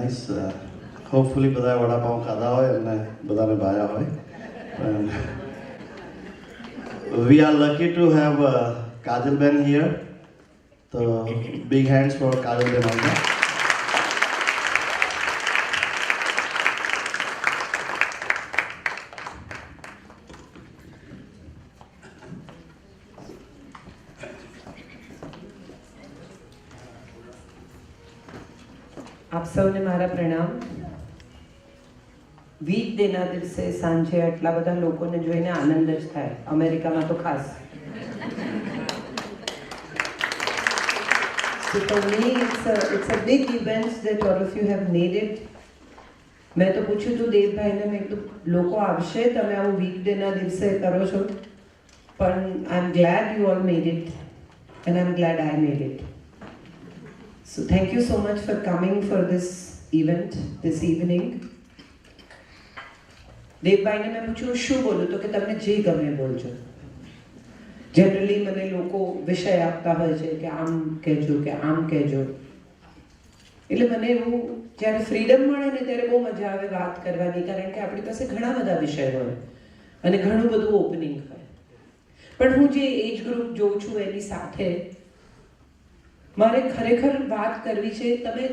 nice. Hopefully બધા વડાપાઉં ખાધા હોય અને બધાને ભાયા હોય. And we are lucky to have Kajal Ben here. So big hands for Kajal Ben also. આપ સૌને મારા પ્રણામ. વીક ડેના દિવસે સાંજે આટલા બધા લોકોને જોઈને આનંદ જ થાય, અમેરિકામાં તો ખાસ. So for me it's a big event that all of you have made it. મેં તો પૂછ્યું હતું દેવભાઈને, મેં કીધું લોકો આવશે, તમે આવું વીક ડેના દિવસે કરો છો, પણ I am glad you all made it and I'm glad I made it. So thank you so much for coming for this event this evening. દેવભાઈને મેં પૂછ્યું શું બોલું, તો કે તમને જે ગમે બોલજો. જનરલી મને લોકો વિષય આપતા હોય છે કે આમ કહેજો કે આમ કહેજો, એટલે મને એવું જ્યારે ફ્રીડમ મળે ને ત્યારે બહુ મજા આવે વાત કરવાની, કારણ કે આપણી પાસે ઘણા બધા વિષય હોય અને ઘણું બધું ઓપનિંગ હોય. પણ હું જે એજ ગ્રુપ જોઉં છું એની સાથે મારે ખરેખર વાત કરવી છે.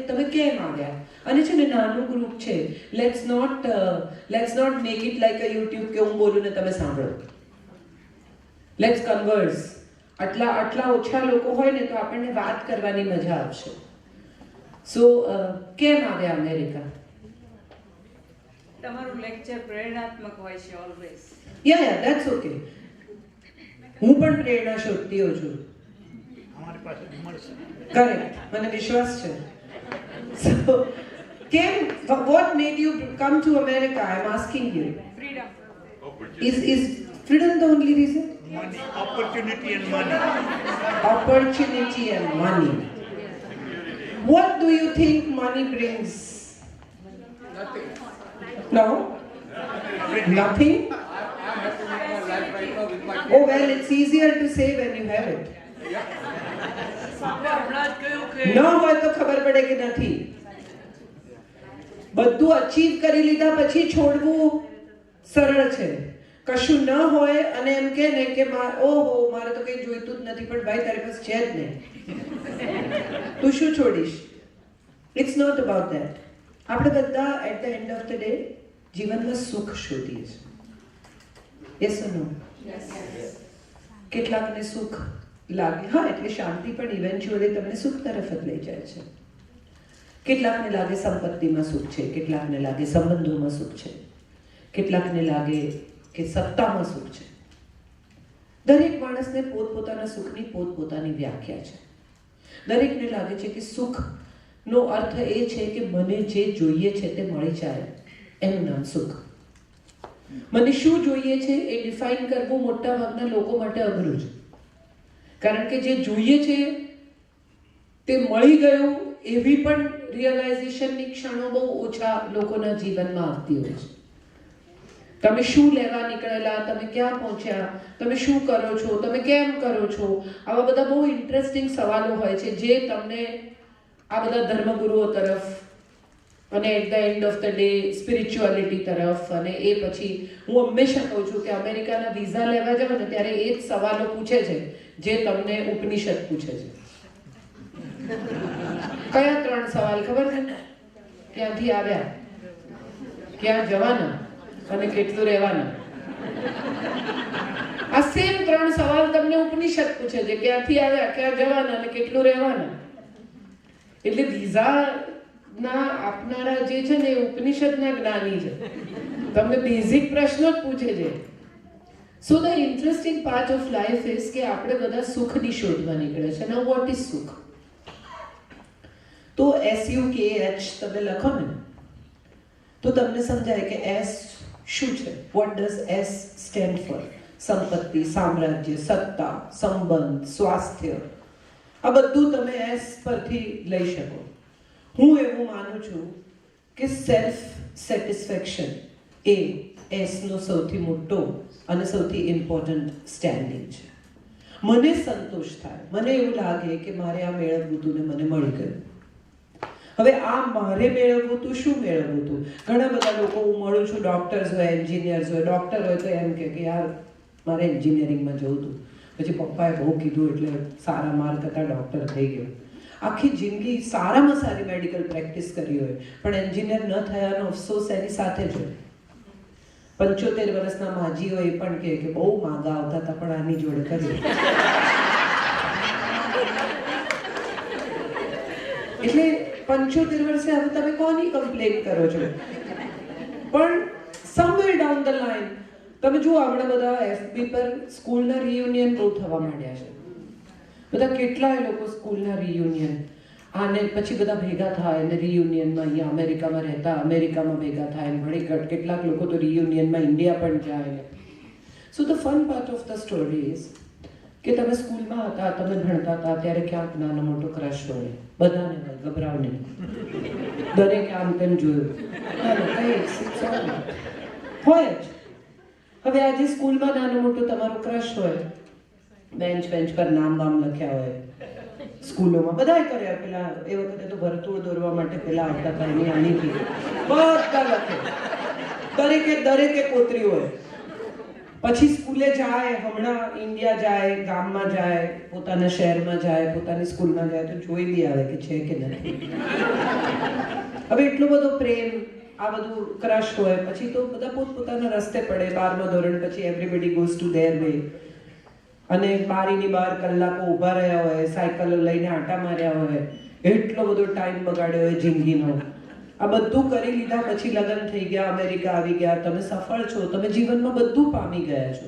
તમે કેમ આવ્યા? અને છે ને નાનું ગ્રુપ છે, let's not make it like a YouTube કે હું બોલું ને તમે સાંભળો. Let's converse. આટલા ઓછા લોકો હોય ને તો આપણને વાત કરવાની મજા આવશે. સો કેમ આવ્યા અમેરિકા? તમારું લેક્ચર પ્રેરણાત્મક હોય છે ઓલવેઝ. Yeah that's okay. હું પણ પ્રેરણા શોધતી હોઉં છું. કરેક્ટ, મને વિશ્વાસ છે. So, what made you come to America? I'm asking you. Freedom. Is freedom the only reason? Money, opportunity and money. Opportunity and money. What do you think money brings? Nothing. No? Nothing? Oh well, it's easier to say when you have it. ન હોય તો ખબર પડે કે નથી. બધું achieve કરી લીધા પછી છોડવું સરળ છે. કશું ન હોય અને એમ કે ને કે ઓહો મારે તો કંઈ જોઈતું જ નથી, પણ ભાઈ તારી પાસે છે જ નહીં, તું શું છોડીશ? It's not about that. આપણે બધા at the end of the day જીવનમાં સુખ શોધીએ છીએ. Yes or no? કેટલાકને સુખ લાગે, હા એટલે શાંતિ પણ ઇવેન્ચ્યુઅલી તમને સુખ તરફ જ લઈ જાય છે. કેટલાકને લાગે સંપત્તિમાં સુખ છે, કેટલાકને લાગે સંબંધોમાં સુખ છે, કેટલાકને લાગે કે સત્તામાં સુખ છે. દરેક માણસને પોતપોતાના સુખની પોતપોતાની વ્યાખ્યા છે. દરેકને લાગે છે કે સુખનો અર્થ એ છે કે મને જે જોઈએ છે તે મળી જાય, એનું નામ સુખ. મને શું જોઈએ છે એ ડિફાઇન કરવું મોટા ભાગના લોકો માટે અઘરું છે, કારણ કે જે જોઈએ છે તે મળી ગયું એવી પણ રિયલાઇઝેશનની ક્ષણો બહુ ઓછા લોકોના જીવનમાં આવતી હોય છે. તમે શું લેવા નીકળેલા, તમે ક્યાં પહોંચ્યા, તમે શું કરો છો, તમે કેમ કરો છો, આવા બધા બહુ ઇન્ટરેસ્ટિંગ સવાલો હોય છે જે તમને આ બધા ધર્મગુરુઓ તરફ અને at the end of the day spirituality તરફ, અને એ પછી હું હંમેશા કહું છું કે અમેરિકાના વિઝા લેવા જાવ ને ત્યારે એ જ સવાલો પૂછે છે જે તમને ઉપનિષદ પૂછે છે. કયા 3 સવાલ ખબર છે? ક્યાંથી આવ્યા, ક્યાં જવાના અને કેટલું રહેવાના. આ સેમ 3 સવાલ તમને ઉપનિષદ પૂછે છે, ક્યાંથી આવ્યા, ક્યાં જવાના અને કેટલું રહેવાના. એટલે વિઝા ના આપનારા જે છે ને એ ઉપનિષદના જ્ઞાની છે, તમને બેઝિક પ્રશ્નો જ પૂછે છે. So the interesting part of life is કે આપણે બધા સુખની શોધવા નીકળે છે. નાઉ વોટ ઇઝ સુખ? તો SUKH તમે લખો ને તો તમને સમજાય કે S શું છે. What does S stand four? સંપત્તિ, સામ્રાજ્ય, સત્તા, સંબંધ, સ્વાસ્થ્ય. આ બધું તમે S પરથી લઈ શકો. હું એવું માનું છું કે સેલ્ફ સેટિસ્ફેક્શન એ એસનો સૌથી મોટો અને સૌથી ઇમ્પોર્ટન્ટ સ્ટેન્ડિંગ છે. મને સંતોષ થાય, મને એવું લાગે કે મારે આ મેળવવું હતું ને મને મળી ગયું. હવે આ મારે મેળવવું હતું, શું મેળવવું હતું? ઘણા બધા લોકો હું મળું છું, ડોક્ટર્સ હોય, એન્જિનિયર્સ હોય. ડોક્ટર હોય તો એમ કે યાર મારે એન્જિનિયરિંગમાં જવું હતું, પછી પપ્પાએ બહુ કીધું એટલે સારા માર્ક હતા, ડોક્ટર થઈ ગયો. આખી જિંદગી સારામાં સારી મેડિકલ પ્રેક્ટિસ કરી હોય પણ એન્જિનિયર ન થયાનો અફસોસ એની સાથે જ હોય. 75 વર્ષના માજીઓ એ પણ કહે કે બહુ માગા આવતા હતા પણ આની જોડે કર્યું. એટલે 75 વર્ષે હવે તમે કોની કમ્પ્લેન કરો છો? પણ સમવેર ડાઉન ધ લાઈન તમે જુઓ, હમણાં બધા FB પર સ્કૂલના રિયુનિયન બહુ થવા માંડ્યા છે. બધા કેટલાય લોકો સ્કૂલના રિયુનિયન, આને પછી બધા ભેગા થાય અને રિયુનિયનમાં અહીંયા અમેરિકામાં રહેતા અમેરિકામાં ભેગા થાય, વળી કેટલાક લોકો તો રિયુનિયનમાં ઇન્ડિયા પણ જાય. So the fun part of the story is કે તમે સ્કૂલમાં હતા, તમે ભણતા હતા ત્યારે ક્યાંક નાનો મોટો ક્રશ હોય, બધાને હોય, ગભરાવ નહીં. દરેકે આમ તેમ જોયું હોય જ. હવે આજે સ્કૂલમાં નાનો મોટો તમારો ક્રશ હોય, બેન્ચ પર નામ લખ્યા હોય, સ્કૂલોમાં બધાએ કર્યા. પેલા એ વખતે તો વર્તુળ દોરવા માટે પેલા આવતા હતા એની આણીથી બધા લખે, દરેકે કોતરી હોય. પછી સ્કૂલે જાય, હમણાં ઇન્ડિયા જાય, ગામમાં જાય, પોતાના શહેરમાં જાય, પોતાની સ્કૂલમાં જાય તો જોઈ બી આવે કે છે કે નથી. હવે એટલો બધો પ્રેમ, આ બધું ક્રશ હોય, પછી તો બધા પોતપોતાના રસ્તે પડે. 12મા ધોરણ પછી everybody goes to their way. અને બારીની બહાર કલાકો ઊભા રહ્યા હોય, સાયકલો લઈને આટા માર્યા હોય, એટલો બધો ટાઈમ બગાડ્યો હોય જિંદગીનો. આ બધું કરી લીધા પછી લગ્ન થઈ ગયા, અમેરિકા આવી ગયા, તમે સફળ છો, તમે જીવનમાં બધું પામી ગયા છો.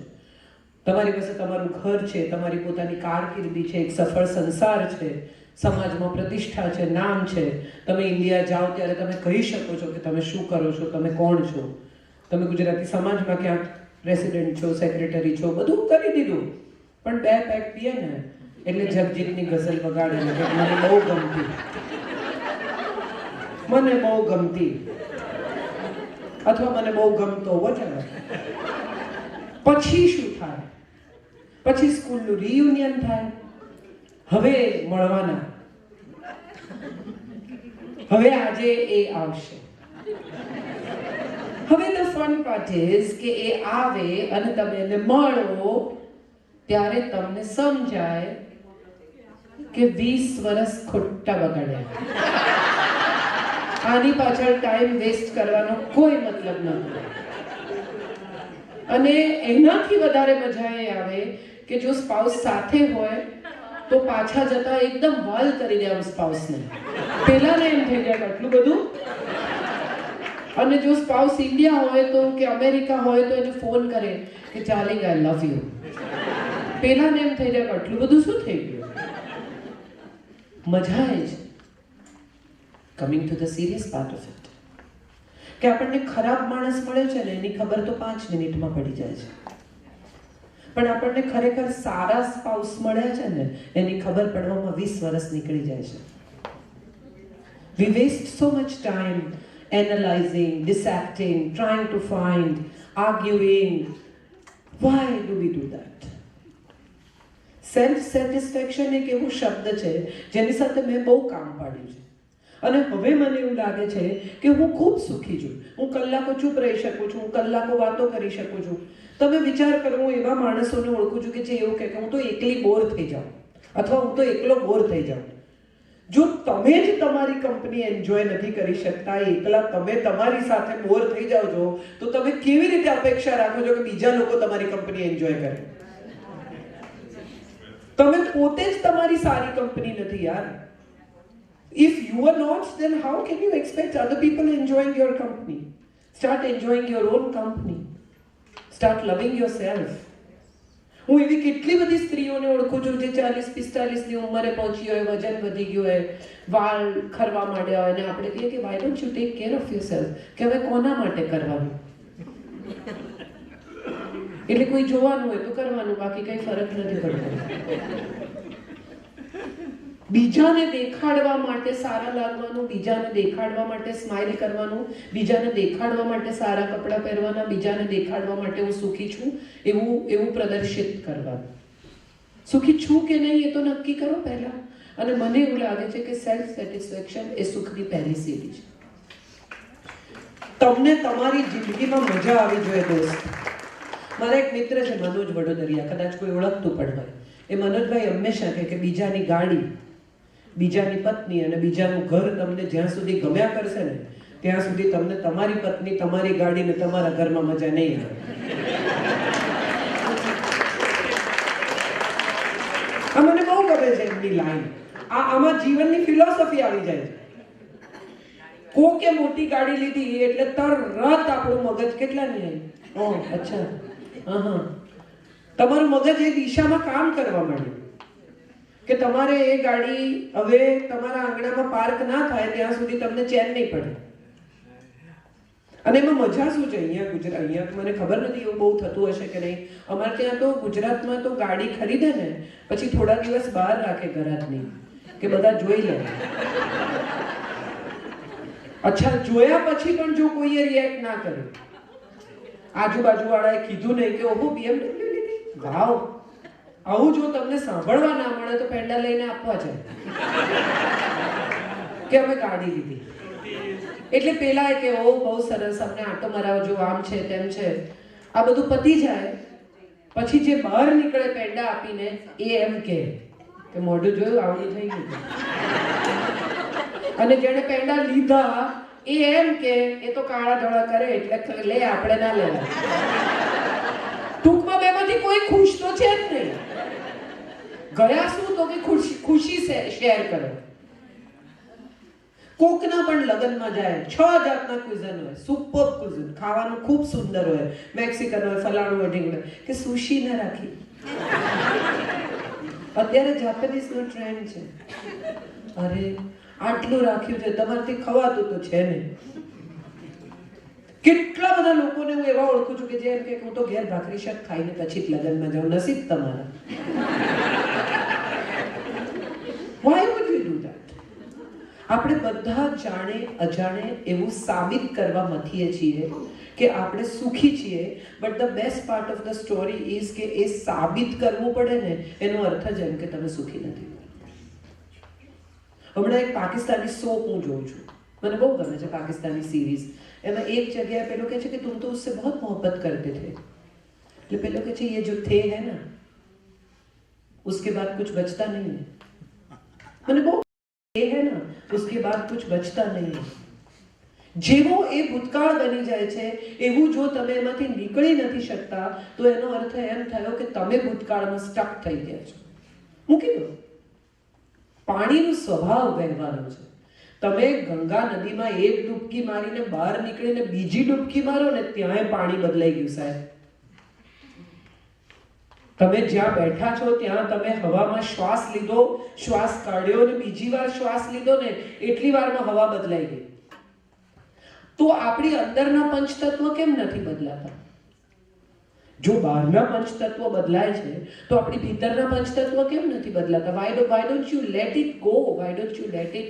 તમારી પાસે તમારું ઘર છે, તમારી પોતાની કારકિર્દી છે, એક સફળ સંસાર છે, સમાજમાં પ્રતિષ્ઠા છે, નામ છે. તમે ઇન્ડિયા જાઓ ત્યારે તમે કહી શકો છો કે તમે શું કરો છો, તમે કોણ છો. તમે ગુજરાતી સમાજમાં ક્યાંક પ્રેસિડેન્ટ છો, સેક્રેટરી છો, બધું કરી દીધું. પણ 2 પેક પીએ ને એટલે જગજીતની ગઝલ વગાડે ને મને બહુ ગમતી અથવા મને બહુ ગમતો whatever. પછી શું થાય? પછી સ્કૂલનું રિયુનિયન થાય. હવે મળવાના, હવે આજે એ આવશે. હવે ધ ફન પાર્ટ ઇઝ કે એ આવે અને તમે એને મળો ત્યારે તમને સમજાય કે 20 વર્ષ ખોટા બગાડ્યા. આની પાછળ ટાઈમ વેસ્ટ કરવાનો કોઈ મતલબ નથી. અને એનાથી વધારે મજા એ આવે કે જો સ્પાઉસ સાથે હોય તો પાછા જતા એકદમ વાલ કરી દે સ્પાઉસને. પહેલાને એમ થઈ જાય આટલું બધું. અને જો સ્પાઉસ ઇન્ડિયા હોય તો કે અમેરિકા હોય તો એને ફોન કરે કે ચાલી આઈ લવ યુ. પહેલાને એમ થઈ જાય આટલું બધું શું થઈ ગયું. મજા એ જ. Coming to the serious part of it, કે આપણને ખરાબ માણસ મળ્યો છે ને એની ખબર તો 5 મિનિટમાં પડી જાય છે. પણ આપણને ખરેખર સારા સ્પાઉસ મળ્યા છે ને એની ખબર પડવામાં 20 વર્ષ નીકળી જાય છે. We waste so much time analyzing, dissecting, trying to find, arguing. Why do we do that? Self satisfaction એક એવું શબ્દ છે જેની સાથે મેં બહુ કામ પાડ્યું છે. અને હવે મને એવું લાગે છે કે હું ખૂબ સુખી છું. હું કલાકો ચૂપ રહી શકું છું, હું કલાકો વાતો કરી શકું છું. તમે વિચાર કરો, હું એવા માણસોને ઓળખું છું કે જે એવું કહે કે હું તો એકલી બોર થઈ જાઉં અથવા હું તો એકલો બોર થઈ જાઉં. જો તમે જ તમારી કંપની એન્જોય નથી કરી શકતા, એકલા તમે તમારી સાથે બોર થઈ જાઓ છો, તો તમે કેવી રીતે અપેક્ષા રાખો છો કે બીજા લોકો તમારી કંપની એન્જોય કરે? તમે પોતે જ તમારી સારી કંપની નથી યાર. If you are not, then how can you expect other people enjoying your company? Start enjoying your own company. Start loving yourself. હું એવી કેટલી બધી સ્ત્રીઓને ઓળખું છું જે 40-45 ની ઉંમરે પહોંચી હોય, વજન વધી ગયું હોય, વાળ ખરવા માંડ્યા હોય, અને આપણે કહીએ કે why don't you take care of yourself? કે હવે કોના માટે કરવાનું? એટલે કોઈ જોવાનું હોય તો કરવાનું, બાકી કઈ ફરક નથી પડતો. બીજાને દેખાડવા માટે સારા લાગવાનું, બીજાને દેખાડવા માટે સ્માઇલ કરવાનું, બીજાને દેખાડવા માટે સારા કપડાં પહેરવાના, બીજાને દેખાડવા માટે હું સુખી છું એવું પ્રદર્શિત કરવાનું. સુખી છું કે નહીં એ તો નક્કી કરો પહેલા. અને મને એવું લાગે છે કે સેલ્ફ સેટિસ્ફેક્શન એ સુખની પહેલી સીડી છે. તમને તમારી જિંદગીમાં મજા આવી જોઈએ દોસ્ત. મારા એક મિત્ર છે મનોજ વડોદરિયા, કદાચ કોઈ ઓળખતું પણ હોય. એ મનોજભાઈ હંમેશા કહે કે બીજાની ગાડી, બીજાની પત્ની અને બીજાનું ઘર તમને જ્યાં સુધી ગમ્યા કરશે ને ત્યાં સુધી તમને તમારી પત્ની, તમારી ગાડી ને તમારા ઘરમાં મજા નહીં આવે. આ મને બહુ ગમે છે એમની લાઈન. આમાં જીવનની ફિલોસોફી આવી જાય છે. કોકે મોટી ગાડી લીધી એટલે તરત આપણું મગજ કેટલા નહીં આવી, અચ્છા, હા, તમારું મગજ એ દિશામાં કામ કરવા માંડ્યું કે તમારે એ ગાડી હવે તમારા આંગણામાં પાર્ક ના થાય ત્યાં સુધી તમને ચેન નહીં પડે. અને એમાં મજા શું છે? અહીંયા મને ખબર નથી એવું બહુ થતું હશે કે નહીં. અમારે ત્યાં તો ગુજરાતમાં તો ગાડી ખરીદે ને પછી થોડા દિવસ બહાર રાખે ઘરાતની કે બધા જોઈ લે. અચ્છા, જોયા પછી પણ જો કોઈએ રિએક્ટ ના કર્યું, આજુબાજુ વાળાએ કીધું નહીં કે ઓહો BMW લીધી, વાવ, આવું જો તમને સાંભળવા ના મળે તો પેંડા લઈને આપવા છે કે અમે ગાડી લીધી. એટલે પેલા કે ઓ બહુ સરસ, અમને આટો મરાવજો, આમ છે તેમ છે. આ બધું પતી જાય પછી જે બહાર નીકળે પેંડા આપીને એ એમ કે મોઢું જોયું આવડી થઈ ગયું. અને જેને પેંડા લીધા એ એમ કે એ તો કાળા ધોળા કરે એટલે લે, આપણે ના લેવા. ટૂંકમાં બેમાંથી કોઈ ખુશ તો છે જ નહીં. ગયા શું તો કે ખુશી શેર કરો. કોકના પણ લગ્નમાં જાય, 6 જાતના ક્વિઝન હોય, સુપર ક્વિઝન, ખાવાનું ખૂબ સુંદર હોય, મેક્સિકન હોય, ફલાણું હોય, ઢીંગળું, કે સુશી ના રાખી. અત્યારે જાપાનીઝનો ટ્રેન્ડ છે. અરે આટલું રાખ્યું છે, તમારાથી ખવાતું તો છે ને. કેટલા બધા લોકોને હું એવા ઓળખું છું કે જે એમ કે હું તો ઘેર ભાખરી શાક ખાઈને પછી જ લગ્નમાં જાઉં. નસીબ તમારા. Why would you do that? આપણે બધા જાણે અજાણે એવું સાબિત કરવા મથીએ છીએ કે આપણે સુખી છીએ, but the best part of the story is કે એ સાબિત કરવું પડે ને એનો અર્થ જ એમ કે તમે સુખી નથી. હમણાં એક પાકિસ્તાની સોપ હું જોઉં છું, મને બહુ ગમે છે પાકિસ્તાની સિરીઝ. એમાં એક જગ્યાએ પેલો કહે છે કે તુમ તો उससे बहुत मोहब्बत करते थे. એટલે પેલો કહે છે ये जो थे है ना उसके बाद कुछ बचता नहीं है. મને બહુ એ है ना उसके बाद कुछ बचता नहीं है. જેવો એ ભૂતકાળ બની જાય છે એવું જો તમે એમાંથી નીકળી નથી શકતા તો એનો અર્થ એમ થયો કે તમે ભૂતકાળમાં સ્ટક થઈ ગયા છો. મૂકી દો. પાણીનો સ્વભાવ વહેવાનો છે. તમે ગંગા નદીમાં એક ડૂબકી મારીને બહાર નીકળીને બીજી ડૂબકી મારો ને ત્યાંય પાણી બદલાઈ ગયું સાહેબ. તમે જ્યાં બેઠા છો ત્યાં તમે હવામાં શ્વાસ લીધો, શ્વાસ કાઢ્યો ને બીજી વાર શ્વાસ લીધો ને એટલી વારમાં હવા બદલાઈ ગઈ. તો આપણી અંદરના પંચતત્વ કેમ નથી બદલાતા? જો બહારના પંચતત્વ બદલાય છે તો આપણી ભીતરના પંચતત્વ કેમ નથી બદલાતા? why don't you let it go? why don't you let it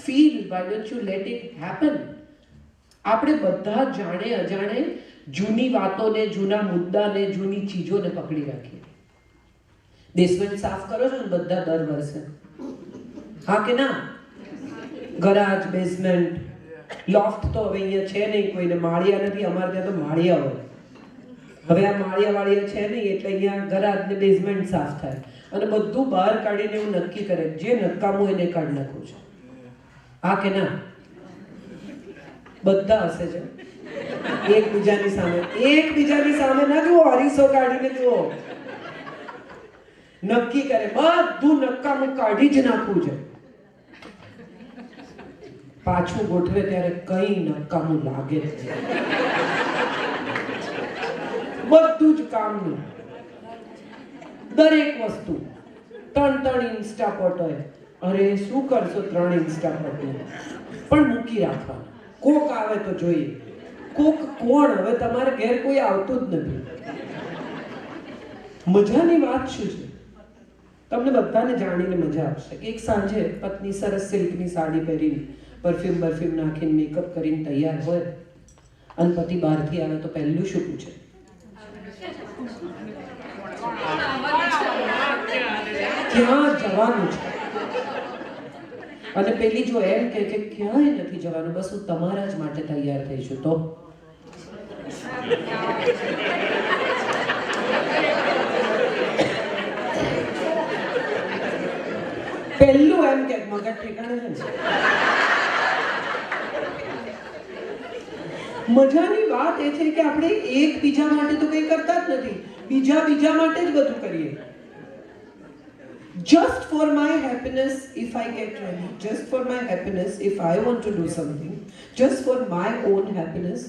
feel? why don't you let it happen? આપણે બધા જાણે અજાણે જૂની વાતોને, જૂના મુદ્દાને, જૂની ચીજોને પકડી રાખીએ. બેસમેન્ટ સાફ કરો છો ને બધા દર વર્ષે, હા કે ના? ગરાજ, બેસમેન્ટ, લોફ્ટ તો હવે અહીંયા છે નહીં, કોઈને માળિયા નથી. અમારે ત્યાં તો માળિયા હોય. હવે આ માળિયા વાળિયા છે નહીં એટલે અહીંયા ગરાજ ને બેઝમેન્ટ સાફ થાય અને બધું બહાર કાઢીને એવું નક્કી કરે જે નકામું એને કાઢી નાખવું છે. હા કે ના? બધા હશે છે એકબીજાની સામે ના જુઓ, હરીસો કાઢીને જુઓ. નક્કી કરે બધું નકામું કાઢી જ નાખવું છે. પાછું ગોઠવે ત્યારે કઈ નકામું લાગે જ છે. બધું જ કામનું, દરેક વસ્તુ. 3 ઇન્સ્ટાપોટ હોય. અરે શું કરશો 3 ઇન્સ્ટાપોટ પણ મૂકી રાખવાના. કોક આવે તો જોઈએ. કોક કોણ? હવે તમારે ઘેર કોઈ આવતું જ નથી. મજાની વાત શું છે? તમને બધાને જાણીને મજા આવશે કે એક સાંજે પત્ની સરસ સિલ્કની સાડી પહેરીને પરફ્યુમ નાખીને મેકઅપ કરીને તૈયાર હોય અને પતિ બહારથી આવે તો પહેલું શું પૂછે? ક્યાં જવાનું છે? અને પેલી જો એમ કે ક્યાંય નથી જવાનું, બસ હું તમારા જ માટે તૈયાર થઈ છું, તો પહેલું એમ કે મગજ ઠેકાણે છે ને. મજાની વાત એ છે કે આપણે એકબીજા માટે તો કંઈ કરતા જ નથી, બીજા માટે જ બધું કરીએ. Just for my happiness, if I get ready, just for my happiness, if I want to do something, just for my own happiness,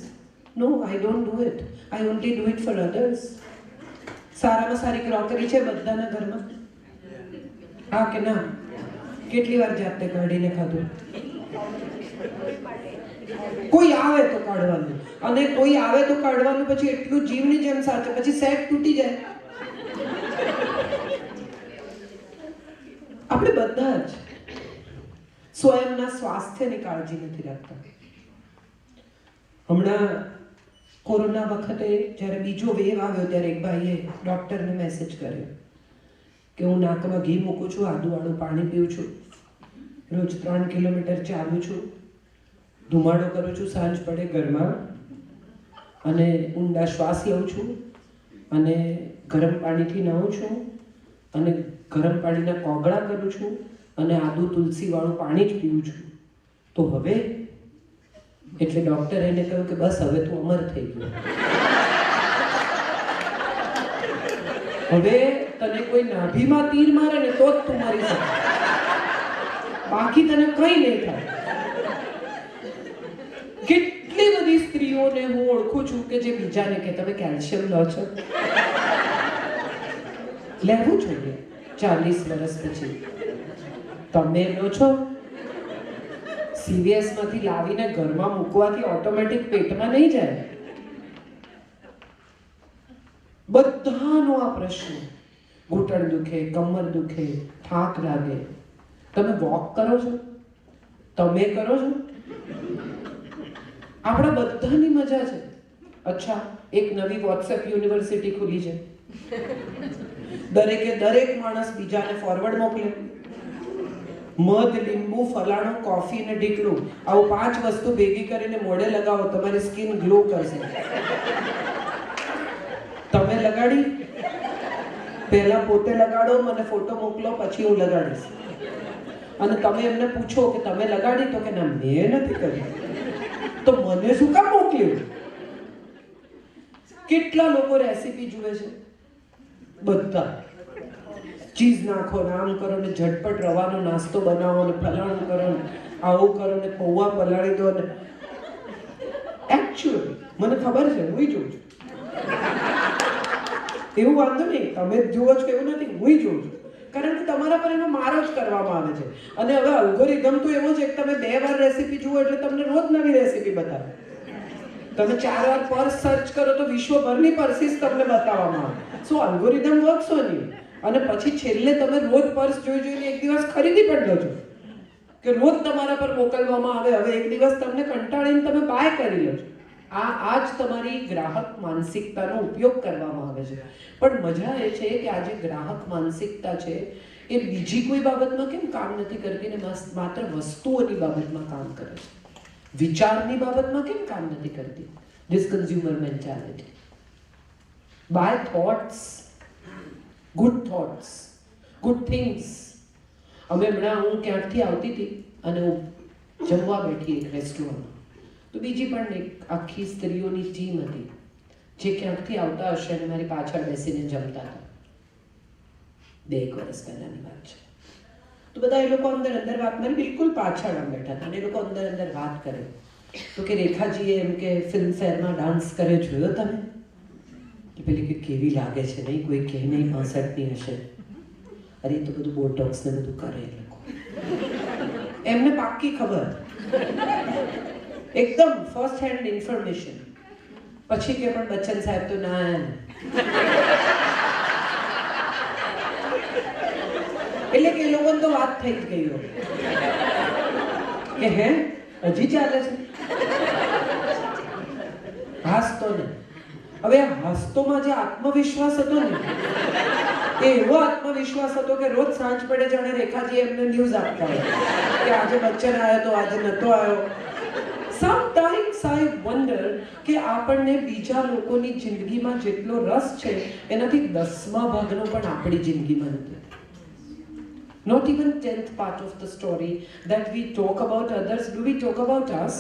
no, I don't do it. I only do it for others. સારામાં સારી crockery છે બધાના ઘરમાં, હા કે ના? કેટલી વાર જાતે કાઢીને ખાધું? કોઈ આવે તો કાઢવાનું, અને કોઈ આવે તો કાઢવાનું પછી એટલું જીવની જેમ સાથે, પછી સેટ તૂટી જાય. આપણે બધા જ સ્વયંના સ્વાસ્થ્યની કાળજી નથી રાખતા. હમણાં કોરોના વખતે જ્યારે બીજો વેવ આવ્યો ત્યારે એક ભાઈએ ડૉક્ટરને મેસેજ કર્યો કે હું નાકમાં ઘી મૂકું છું, આદુવાળું પાણી પીઉં છું, રોજ 3 કિલોમીટર ચાલું છું, ધુમાડો કરું છું સાંજ પડે ઘરમાં, અને ઊંડા શ્વાસ લઉં છું, અને ગરમ પાણીથી નાહું છું, અને ગરમ પાણીના કોગળા કરું છું, અને આદુ તુલસીવાળું પાણી જ પીવું છું. તો હવે એટલે ડૉક્ટરે એને કહ્યું કે બસ હવે તું અમર થઈ ગયો, હવે તને કોઈ નાભીમાં તીર મારે ને તો જ તું મરી શકે, બાકી તને કંઈ નહીં થાય. કેટલી બધી સ્ત્રીઓને હું ઓળખું છું કે જે બીજાને કે તમે કેલ્શિયમ લો છો, લેવું જોઈએ 40 વર્ષ પછી. તમે લો છો? CVS માંથી લાવીને ઘરમાં મૂકવાથી ઓટોમેટિક પેટમાં નહીં જાય. બધાનો આ પ્રશ્ન, ઘૂંટણ દુખે, કમર દુખે, થાક લાગે. તમે વોક કરો છો? તમે કરો છો? આપણા બધાની મજા છે. અચ્છા, એક નવી WhatsApp યુનિવર્સિટી ખુલી છે, દરેક માણસ બીજાને ફોરવર્ડ મોકલે. મધ, લીંબુ, ફલાણું, કોફી ને ઢીકણું, આવું 5 વસ્તુ ભેગી કરીને મોઢે લગાવો, તમારી સ્કિન ગ્લો કરશે. તમે લગાડી? પહેલા પોતે લગાડો, મને ફોટો મોકલો, પછી હું લગાડીશ. અને તમે એમને પૂછો કે તમે લગાડી? તો કે ના, મેં નથી કરી. તો મને શું કામ મોકલ્યું? કેટલા લોકો રેસીપી જુએ છે? બધા ચીઝ નાખો ને આમ કરો ને ઝટપટ રવાનો નાસ્તો બનાવો ને ફલાણું કરો ને આવું કરો ને પૌવા પલાળી દો ને. એકચ્યુઅલી મને ખબર છે, હું જોઉં છું. એવું વાંધો નહીં, તમે જ જુઓ છો એવું નથી, હું જોઉં છું. કારણ કે તમારા પર એનો મારો જ કરવામાં આવે છે. અને હવે અલ્ગોરિધમ તો એવો છે કે તમે 2 વાર રેસીપી જુઓ એટલે તમને રોજ નવી રેસીપી બતાવે. તમે 4 વાર પર્સ સર્ચ કરો તો વિશ્વભરની પર્સીસ તમને બતાવવામાં આવે. સો અલ્ગોરિધમ વર્ક્સ ઓન યુ. અને પછી છેલ્લે તમે રોજ પર્સ જોઈને એક દિવસ ખરીદી પણ લો છો કે રોજ તમારા પર મોકલવામાં આવે. હવે એક દિવસ તમને કંટાળીને તમે બાય કરી લો છો. આ જ તમારી ગ્રાહક માનસિકતાનો ઉપયોગ કરવામાં આવે છે. પણ મજા એ છે કે આ જે ગ્રાહક માનસિકતા છે એ બીજી કોઈ બાબતમાં કેમ કામ નથી કરતી ને માત્ર વસ્તુઓની બાબતમાં કામ કરે છે. વિચારની બાબતમાં કેમ કામ નથી કરતી? This consumer mentality. By thoughts, good thoughts, good things. અમે હમણાં હું ક્યાંકથી આવતી હતી અને હું જમવા બેઠી એક રેસ્ટોરન્ટમાં, તો બીજી પણ એક આખી સ્ત્રીઓની ટીમ હતી જે ક્યાંકથી આવતા હશે અને મારી પાછળ બેસીને જમતા હતા. 2 વર્ષ પહેલાની વાત છે. તો બધા એ લોકો અંદર વાત, મારી બિલકુલ પાછળ આમ બેઠા હતા, અને એ લોકો અંદર વાત કરે. તો કે રેખાજીએ એમ કે ફિલ્મ ફેરમાં ડાન્સ કરે, જોયો તમે? પેલી કે કેવી લાગે છે નહીં, કોઈ કે નહીં 65ની હશે. અરે તો બધું બોટોક્સ ને બધું કરે એ લોકો, એમને પાક્કી ખબર, એકદમ ફર્સ્ટ હેન્ડ ઇન્ફોર્મેશન. પછી કે પણ બચ્ચન સાહેબ તો ના, એટલે કે એ લોકોને તો વાત થઈ જ ગઈ હોય કે હે હજી ચાલે છે. હાસતો ને, હવે હાસતોમાં જે આત્મવિશ્વાસ હતો ને એવો આત્મવિશ્વાસ હતો કે રોજ સાંજ પડે જાણે રેખાજી એમને ન્યૂઝ આપતા હોય કે આજે બચ્ચન આવ્યો તો આજે નતો આવ્યો. સમટાઈમ્સ આઈ વન્ડર કે આપણને બીજા લોકોની જિંદગીમાં જેટલો રસ છે એનાથી 10મા ભાગનો પણ આપણી જિંદગીમાં નથી. Not even 10th part of the story that we talk about others. Do we talk about us?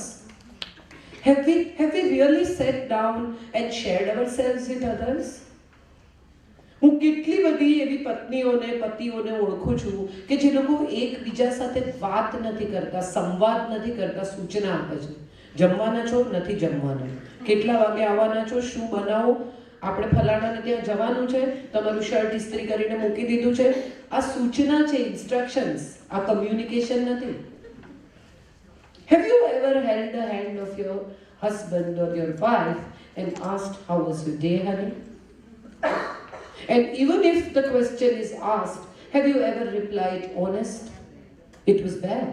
Have we really sat down and shared ourselves with others? હું કેટલી બધી એવી પત્નીઓને પતિઓને ઓળખું છું કે જે લોકો એકબીજા સાથે વાત નથી કરતા, સંવાદ નથી કરતા, સૂચના આપે છે. જમવાના છો? નથી જમવાના. કેટલા વાગે આવવાના છો? શું બનાવો? આપણે ફલાણાને ત્યાં જવાનું છે, તમારું શર્ટ ઇસ્ત્રી કરીને મૂકી દીધું છે. આ સૂચના છે, ઇન્સ્ટ્રક્શન્સ. આ કમ્યુનિકેશન નથી. Have you ever held the hand of your husband or your wife and asked, how was your day, honey? And even if the question is asked, have you ever replied honest? It was bad.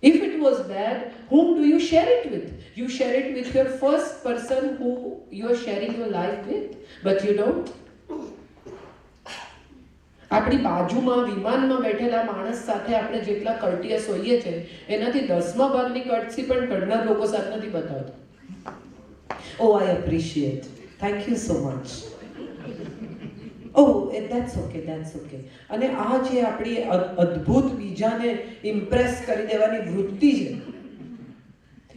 If it was bad, whom do you share it with? You share it with your first person who you are sharing your life with, but you don't. આપણી બાજુમાં વિમાનમાં બેઠેલા માણસ સાથે આપણે જેટલા કર્ટિયસ હોઈએ છે એનાથી 10મા ભાગની કર્ટસી પણ ઘરના લોકો સાથે નથી બતાવતા. Oh, I appreciate. Thank you so much. Oh, that's okay. અને આ જે આપણી અદ્ભુત બીજાને ઇમ્પ્રેસ કરી દેવાની વૃત્તિ છે,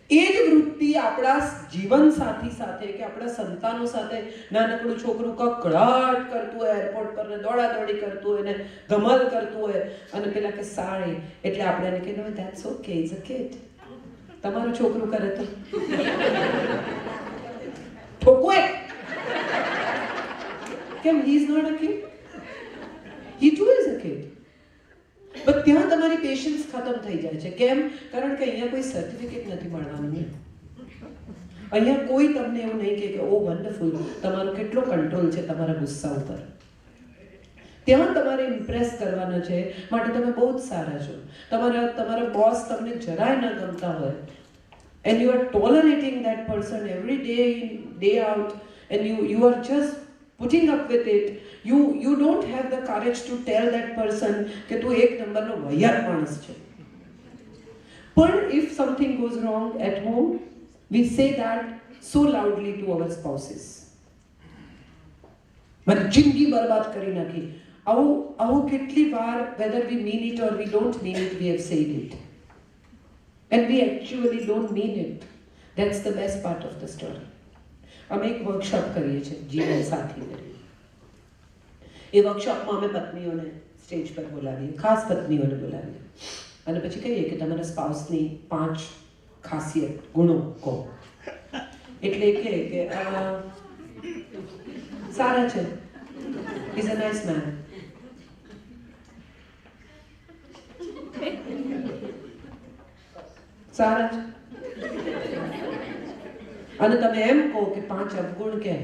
એ જ વૃત્તિ આપણા જીવન સાથી સાથે કે આપણા સંતાનો સાથે નાનકડું છોકરું કકળાટ કરતું હોય, એરપોર્ટ પર દોડાદોડી કરતું હોય ને ધમાલ કરતું હોય અને પેલા કે સારી, એટલે આપણે એને કહીએ that's okay, is a kid. તમારું છોકરું કરે તો ઠોકવે કેમ? He is not a kid, he too is a kid. But ત્યાં તમારી પેશન્સ ખતમ થઈ જાય છે. કેમ? કારણ કે અહીંયા કોઈ સર્ટિફિકેટ નથી મળવાનું. અહીંયા કોઈ તમને એવું નહીં કહે કે ઓ વન્ડરફુલ, તમારો કેટલો કંટ્રોલ છે તમારા ગુસ્સા ઉપર. ત્યાં તમારે ઇમ્પ્રેસ કરવાના છે, માટે તમે બહુ જ સારા છો. તમારા બોસ તમને જરાય ન ગમતા હોય and you are tolerating that person every day in, day out, and you are just putting up with it. You don't have the courage to tell that person કે તું એક નંબરનો વૈયાર માણસ છે. પણ if something goes wrong at home, we say that so loudly to our spouses. મારી જિંદગી બરબાદ કરી નાખી. આવું કેટલી વાર, whether we mean it or we don't mean it, we have said it. And we actually don't mean it. That's the best part of the story. અમે એક વર્કશોપ કરીએ છીએ જીવન સાથી કરી. એ વર્કશોપમાં અમે પત્નીઓને સ્ટેજ પર બોલાવીએ, ખાસ પત્નીઓને બોલાવીએ અને પછી કહીએ કે તમારા સ્પાઉસની 5 ખાસિયત ગુણો કહો. એટલે કહે કે સારા છે, ઇઝ અ નાઇસ મેન, સારા છે. અને તમે એમ કહો કે 5 અવગુણ કે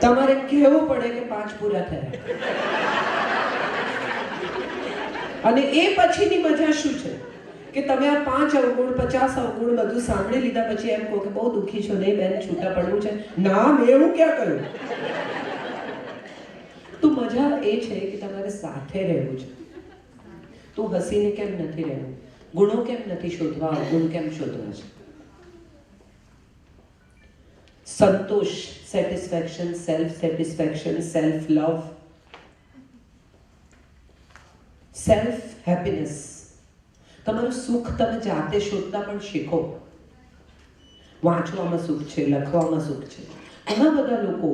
તમારે કહેવું પડે કે 5 પૂરા થયા. અને એ પછીની મજા શું છે કે તમે આ 5 અવગુણ 50 અવગુણ બધું સાંભળી લીધા પછી એમ કહો કે બહુ દુઃખી છો, નહીં બેન છૂટા પડવું છે. ના, મેં એવું ક્યાં કહ્યું? તો મજા એ છે કે તમારે સાથે રહેવું છે. તું હસીને કેમ નથી રહેવું? ગુણો કેમ નથી શોધવા? ગુણ કેમ શોધવા છે? સંતોષ, satisfaction, self satisfaction, self love, self happiness. તમારું સુખ તમે જાતે શોધતા પણ શીખો. વાંચવામાં સુખ છે, લખવામાં સુખ છે. ઘણા બધા લોકો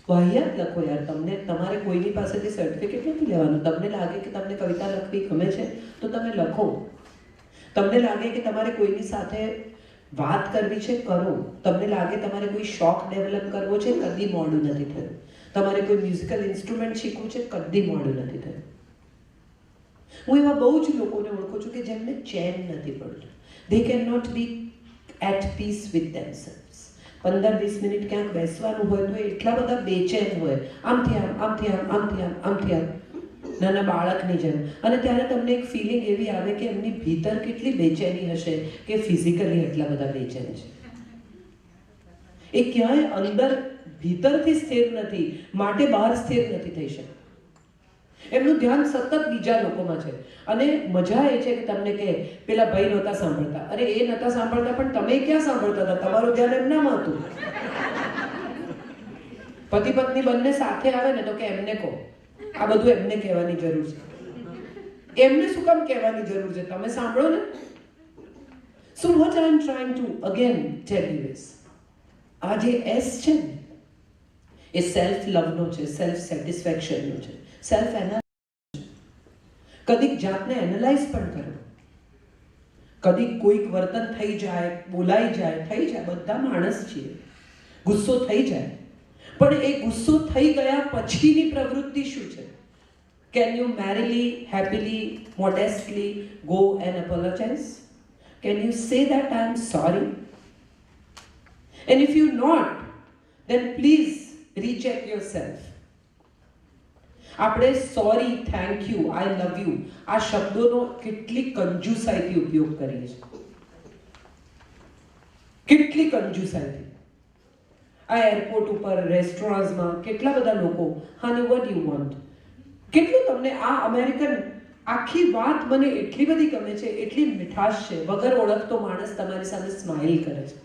વાહિયાત લખો યાર. તમારે કોઈની પાસેથી સર્ટિફિકેટ નથી લેવાનું. તમને લાગે કે તમને કવિતા લખવી ગમે છે તો તમે લખો. તમને લાગે કે તમારે કોઈની સાથે વાત કરવી છે, કરો. તમને લાગે તમારે કોઈ શોખ ડેવલપ કરવો છે, કદી મોડું નથી થયું. તમારે કોઈ મ્યુઝિકલ ઇન્સ્ટ્રુમેન્ટ શીખવું છે, કદી મોડું નથી થયું. હું એવા બહુ જ લોકોને ઓળખું છું કે જેમને ચેન નથી પડતું. they cannot be at peace with themselves. 15-20 minute ક્યાંક બેસવાનું હોય તો એટલા બધા બેચેન હોય, આમથી આમ, આમથી આમ, આમથી આમ, આમથી આમ, નાના બાળકની જેમ. અને ત્યારે તમને એક ફિલિંગ એવી આવે કે એમની ભીતર કેટલી બેચેની હશે કે ફિઝિકલી એટલા બધા બેચેન છે. એ ક્યાંય અંદર ભીતરથી સ્થિર નથી, માટે બહાર સ્થિર નથી થઈ શકતું. એમનું ધ્યાન સતત બીજા લોકોમાં છે. અને મજા એ છે કે તમને કે પેલા ભાઈ નહોતા સાંભળતા, અરે એ નહોતા સાંભળતા પણ તમે ક્યાં સાંભળતા હતા? તમારું ધ્યાન એમનામાં હતું. પતિ પત્ની બંને સાથે આવે ને તો કે એમને કહો, આ બધું એમને કહેવાની જરૂર છે. એમને શું કામ કહેવાની જરૂર છે? તમે સાંભળો ને. So what I am trying to again tell you is, આ જે S છે ને એ સેલ્ફ લવનો છે, સેલ્ફ સેટિસ્ફેક્શનનો છે, સેલ્ફ એનાલિસિસ. કદીક જાતને એનાલાઇઝ પણ કરો. કદીક કોઈક વર્તન થઈ જાય, બોલાઈ જાય, થઈ જાય, બધા માણસ છીએ, ગુસ્સો થઈ જાય. પણ એ ગુસ્સો થઈ ગયા પછીની પ્રવૃત્તિ શું છે? Can you merrily, happily, modestly go and apologize? Can you say that I am sorry? And if you not, then please recheck yourself. આપણે sorry, thank you, I love you આ શબ્દોનો કેટલી કંજુસાઈથી ઉપયોગ કરીએ છીએ, કેટલી કંજુસાઈથી. આ એરપોર્ટ ઉપર, રેસ્ટોરન્ટ્સમાં કેટલા બધા લોકો, હાની વોટ યુ વોન્ટ, કેટલું તમને આ અમેરિકન આખી વાત મને એટલી બધી ગમે છે, એટલી મીઠાશ છે. વગર ઓળખતો માણસ તમારી સામે સ્માઇલ કરે છે.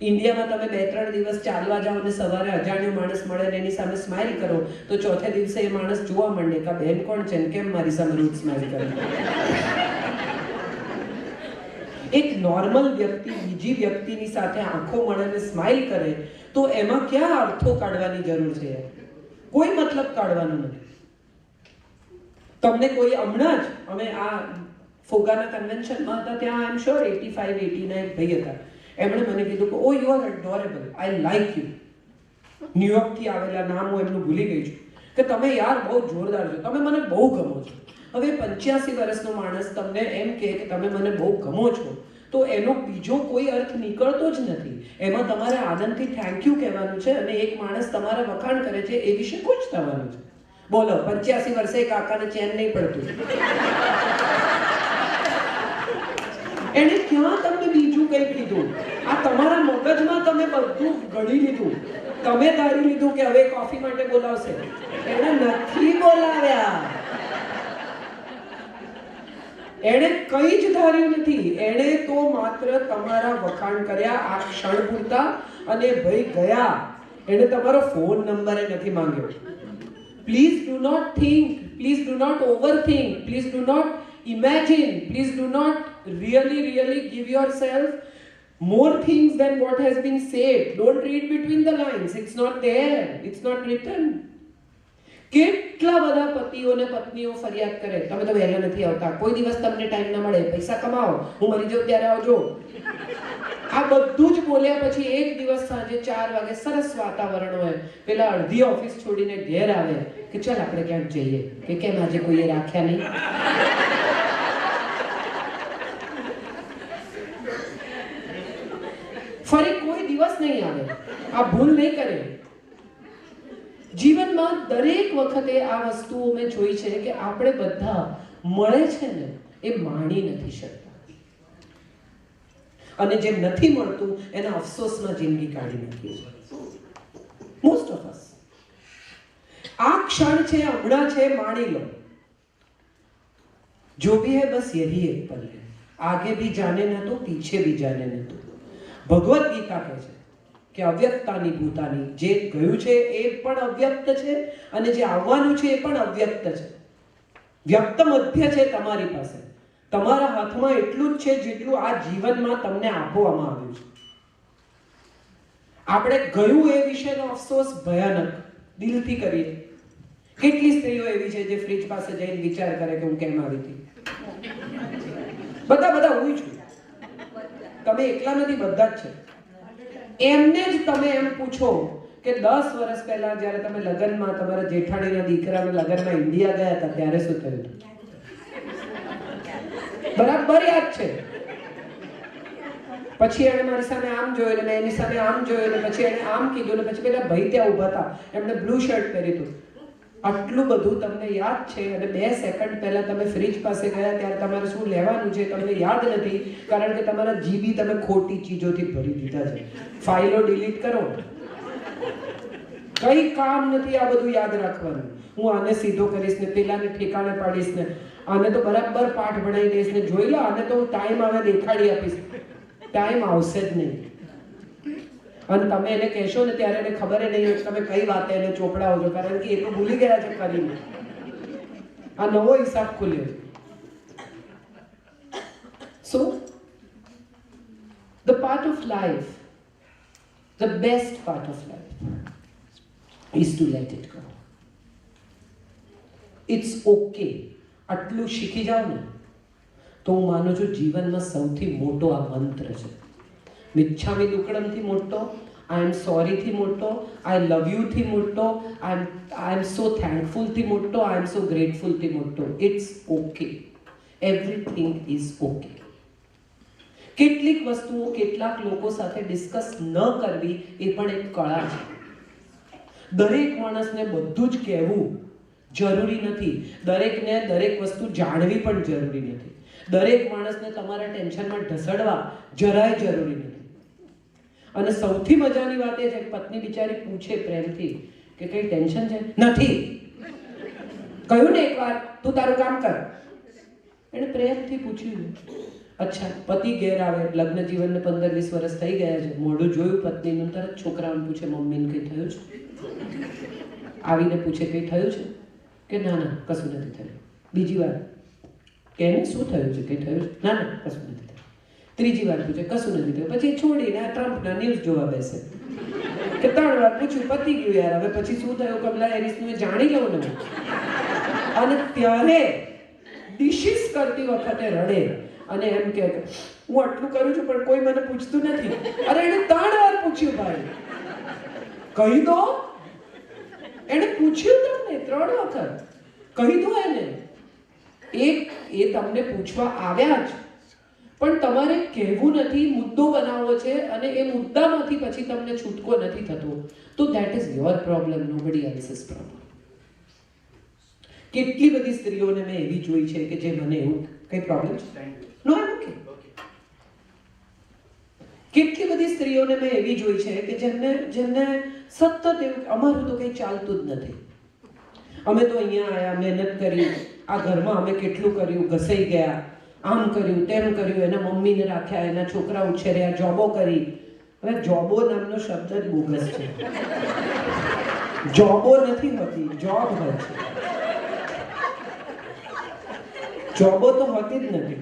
ઇન્ડિયામાં તમે 2-3 દિવસ ચાલવા જાઓ અને સવારે અજાણ્યો માણસ મળે ને એની સામે સ્માઇલ કરો તો ચોથે દિવસે એ માણસ જોવા માંડે કે બેન કોણ છે ને કેમ મારી સામે રોજ સ્માઇલ કરે. એક નોર્મલ વ્યક્તિ બીજી વ્યક્તિની સાથે આંખો મળીને સ્માઇલ કરે તો એમાં ક્યાં અર્થો કાઢવાની જરૂર છે? કોઈ મતલબ કાઢવાનો નથી. તમને કોઈ હમણાં જ અમે આ ફોગાના કન્વેન્શનમાં હતા ત્યાં આઈ એમ શ્યોર 85-89 ભાઈ હતા. એમણે મને કીધું કે oh you are adorable, I like you. ન્યુયોર્કથી આવેલા, નામ હું એમનું ભૂલી ગઈ છું, કે તમે યાર બહુ જોરદાર છો, તમે મને બહુ ગમો છો. હવે 85 વર્ષનો માણસ તમને એમ કહે કે તમે મને બહુ ગમો છો તો એનો બીજો કોઈ અર્થ નીકળતો જ નથી. એમાં તમારે આનંદથી થેન્ક યુ કહેવાનું છે અને એક માણસ તમારા વખાણ કરે છે એ વિશે ખુશ થવાનું છે. બોલો, 85 વર્ષે કાકાને ચેન નહીં પડતું. એને ક્યાં તમને બીજું કંઈ કીધું? આ તમારા મગજમાં તમે બધું ગળી લીધું. તમે ધારી લીધું કે હવે કોફી માટે બોલાવશે. એને નથી બોલાવ્યા. એણે કંઈ જ ધાર્યું નથી. એણે તો માત્ર તમારા વખાણ કર્યા આ ક્ષણ પૂરતા અને ભાઈ ગયા. એણે તમારો ફોન નંબર નથી માંગ્યો. Please do not think, please do not overthink, please do not imagine, please do not really give yourself more things than what has been said. Don't read between the lines. It's not there. It's not written. કેટલા બધા પતિઓ ને પત્નીઓ ફરિયાદ કરે, તમે તો વહેલા નથી આવતા, કોઈ દિવસ તમને ટાઈમ ના મળે, પૈસા કમાઓ, હું મરી જાઉં ત્યારે આવજો. આ બધું જ બોલ્યા પછી એક દિવસ સાંજે 4 વાગે સરસ વાતાવરણ હોય, પેલા અડધી ઓફિસ છોડીને ઘેર આવે કે ચાલ આપણે ક્યાંક જઈએ, કે કેમ આજે કોઈએ રાખ્યા નહીં. ફરી કોઈ દિવસ નહીં આવે. આ ભૂલ નહીં કરે. જીવનમાં દરેક વખતે આ વસ્તુઓ મેં જોઈ છે કે આપણે બધા મળે છે ને એ માણી નથી શકતા અને જે નથી મળતું એના અફસોસમાં જિંદગી કાઢી નાખીએ છીએ મોસ્ટ ઓફ અસ. આ ક્ષણ છે, હમણાં છે, માણી લો. जो भी है बस यही एक पल है, आगे भी जाने न तो पीछे भी जाने न तो. ભગવદ ગીતા કહે છે કે અવ્યક્તાની ભૂતાની, જે ગયું છે એ પણ અવ્યક્ત છે અને જે આવવાનું છે એ પણ અવ્યક્ત છે. વ્યક્ત મધ્ય છે તમારી પાસે, તમારા હાથમાં એટલું જ છે જેટલું આ જીવનમાં તમને આપવામાં આવ્યું છે. આપણે ગયું એ વિશેનો અફસોસ ભયાનક દિલથી કરીએ. કેટલી સ્ત્રીઓ એવી છે જે ફ્રીજ પાસે જઈને વિચાર કરે કે હું કેમ આવી હતી. બધા હું છું, તમે એકલા નથી, બધા જ છે. એમને જ તમે એમ પૂછો કે 10 વર્ષ પહેલા જ્યારે તમે લગ્નમાં તમારા જેઠાણીના દીકરાના લગ્નમાં ઇન્ડિયા ગયા હતા ત્યારે શું થયું હતું? બરાબર યાદ છે. પછી એણે મારી સામે આમ જોયું, મેં એની સામે આમ જોયું, પછી એણે આમ કીધું, ને પછી પેલા ભાઈ ત્યાં ઊભા હતા, એમણે બ્લુ શર્ટ પહેર્યું હતું. આટલું બધું તમને યાદ છે અને 2 સેકન્ડ પહેલા તમે ફ્રીજ પાસે ગયા ત્યારે તમારે શું લેવાનું છે તમને યાદ નથી, કારણ કે તમારા જીબી તમે ખોટી ચીજોથી ભરી દીધા છે. ફાઇલો ડિલીટ કરો. કઈ કામ નથી આ બધું યાદ રાખવાનું. હું આને સીધો કરીશ ને પેલાને ઠેકાણે પાડીશ ને આને તો બરાબર પાઠ ભણાવી દઈશ ને જોઈ લો આને તો ટાઈમ આવે દેખાડી આપીશ. ટાઈમ આવશે જ નહીં. અને તમે એને કહેશો ને ત્યારે એને ખબર નહીં હોય તમે કઈ વાતે એને ચોપડાવો છો, કારણ કે એ તો ભૂલી ગયા છે કરીને. આ નવો હિસાબ ખુલ્યો. સો the part of life, the best part of life is to let it go. It's okay. આટલું શીખી જાઓ ને તો હું માનું છું જીવનમાં સૌથી મોટો આ મંત્ર છે. મિચ્છામી દુક્કડમથી મોટો, આઈ એમ સોરીથી મોટો, આઈ લવ યુથી મોટો, આઈ એમ સો થેન્કફુલથી મોટો, આઈ એમ સો ગ્રેટફુલથી મોટો. It's okay. Everything is okay. કેટલીક વસ્તુઓ કેટલાક લોકો સાથે ડિસ્કસ ન કરવી એ પણ એક કળા છે. દરેક માણસને બધું જ કહેવું જરૂરી નથી. દરેકને દરેક વસ્તુ જાણવી પણ જરૂરી નથી. દરેક માણસને તમારા ટેન્શનમાં ઢસડવા જરાય જરૂરી નથી. અને સૌથી મજાની વાત એ છે કે પત્ની બિચારી પૂછે પ્રેમથી કે કઈ ટેન્શન છે? નથી. કહ્યું ને એકવાર તું તારું કામ કર. એને પ્રેમથી પૂછ્યું. અચ્છા, પતિ ઘેર આવે, લગ્ન જીવનને 15-20 વર્ષ થઈ ગયા છે, મોઢું જોયું પત્નીનું, તરત છોકરાઓને પૂછે મમ્મીને કંઈ થયું છે? આવીને પૂછે કંઈ થયું છે? કે ના ના કશું નથી થયું. બીજી વાર કે એને શું થયું છે? કંઈ થયું છે? ના ના કશું નથી થયું. ત્રીજી વાર પૂછે કશું નથી થયું. પછી છોડીને આ ટ્રમ્પના ન્યૂઝ જોવા બેસે. કે 3 વાર પૂછ્યું, પતી ગયું યાર, હવે પછી શું થયું કમલા હેરિસનું એ જાણી લઉં ને. અને ત્યારે ડિશિસ કરતી વખતે રડે અને એમ કે હું આટલું કરું છું પણ કોઈ મને પૂછતું નથી. અરે એને 3 વાર પૂછ્યું ભાઈ, કહી દો. એને પૂછ્યું તમને 3 વખત, કહી દો એને. એ તમને પૂછવા આવ્યા જ, પણ તમારે કહેવું નથી, મુદ્દો બનાવવો છે અને એ મુદ્દામાંથી પછી તમને છૂટકો નથી થતો. તો that is your problem, nobody else's problem. કેટલી બધી સ્ત્રીઓને મેં એવી જોઈ છે કે જે મને એવું કઈ પ્રોબ્લેમ છે નો એમ ઓકે. કેટલી બધી સ્ત્રીઓને મેં એવી જોઈ છે કે જેમને સતત એવું અમારું તો કંઈ ચાલતું જ નથી. અમે તો અહીંયા આયા, મહેનત કરી, આ ઘરમાં અમે કેટલું કર્યું, ઘસાઈ ગયા, આમ કર્યું તેમ કર્યું, એના મમ્મીને રાખ્યા, એના છોકરા ઉછેર્યા, જોબો કરી. હવે જોબો નામનો શબ્દ જ બોગસ છે. જોબો નથી હોતી, જોબ હોય છે. જોબો તો હોતી જ નથી.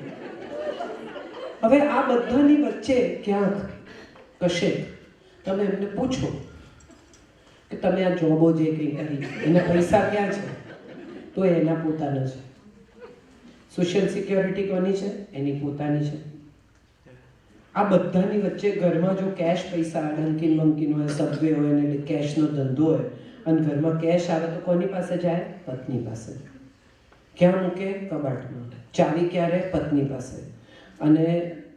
હવે આ બધાની વચ્ચે ક્યાંક કશે તમે એમને પૂછો કે તમે આ જોબો જે કંઈ કરી એના પૈસા ક્યાં છે? તો એના પોતાના છે. સોશિયલ સિક્યોરિટી કોની છે? એની પોતાની છે. આ બધાની વચ્ચે ઘરમાં જો કેશ પૈસા ડંકીન બંકીન હોય, સબવે હોય અને કેશનો ધંધો હોય અને ઘરમાં કેશ આવે તો કોની પાસે જાય? પત્ની પાસે. ક્યાં મૂકે? કબાટમાં. ચાવી ક્યારે? પત્ની પાસે. અને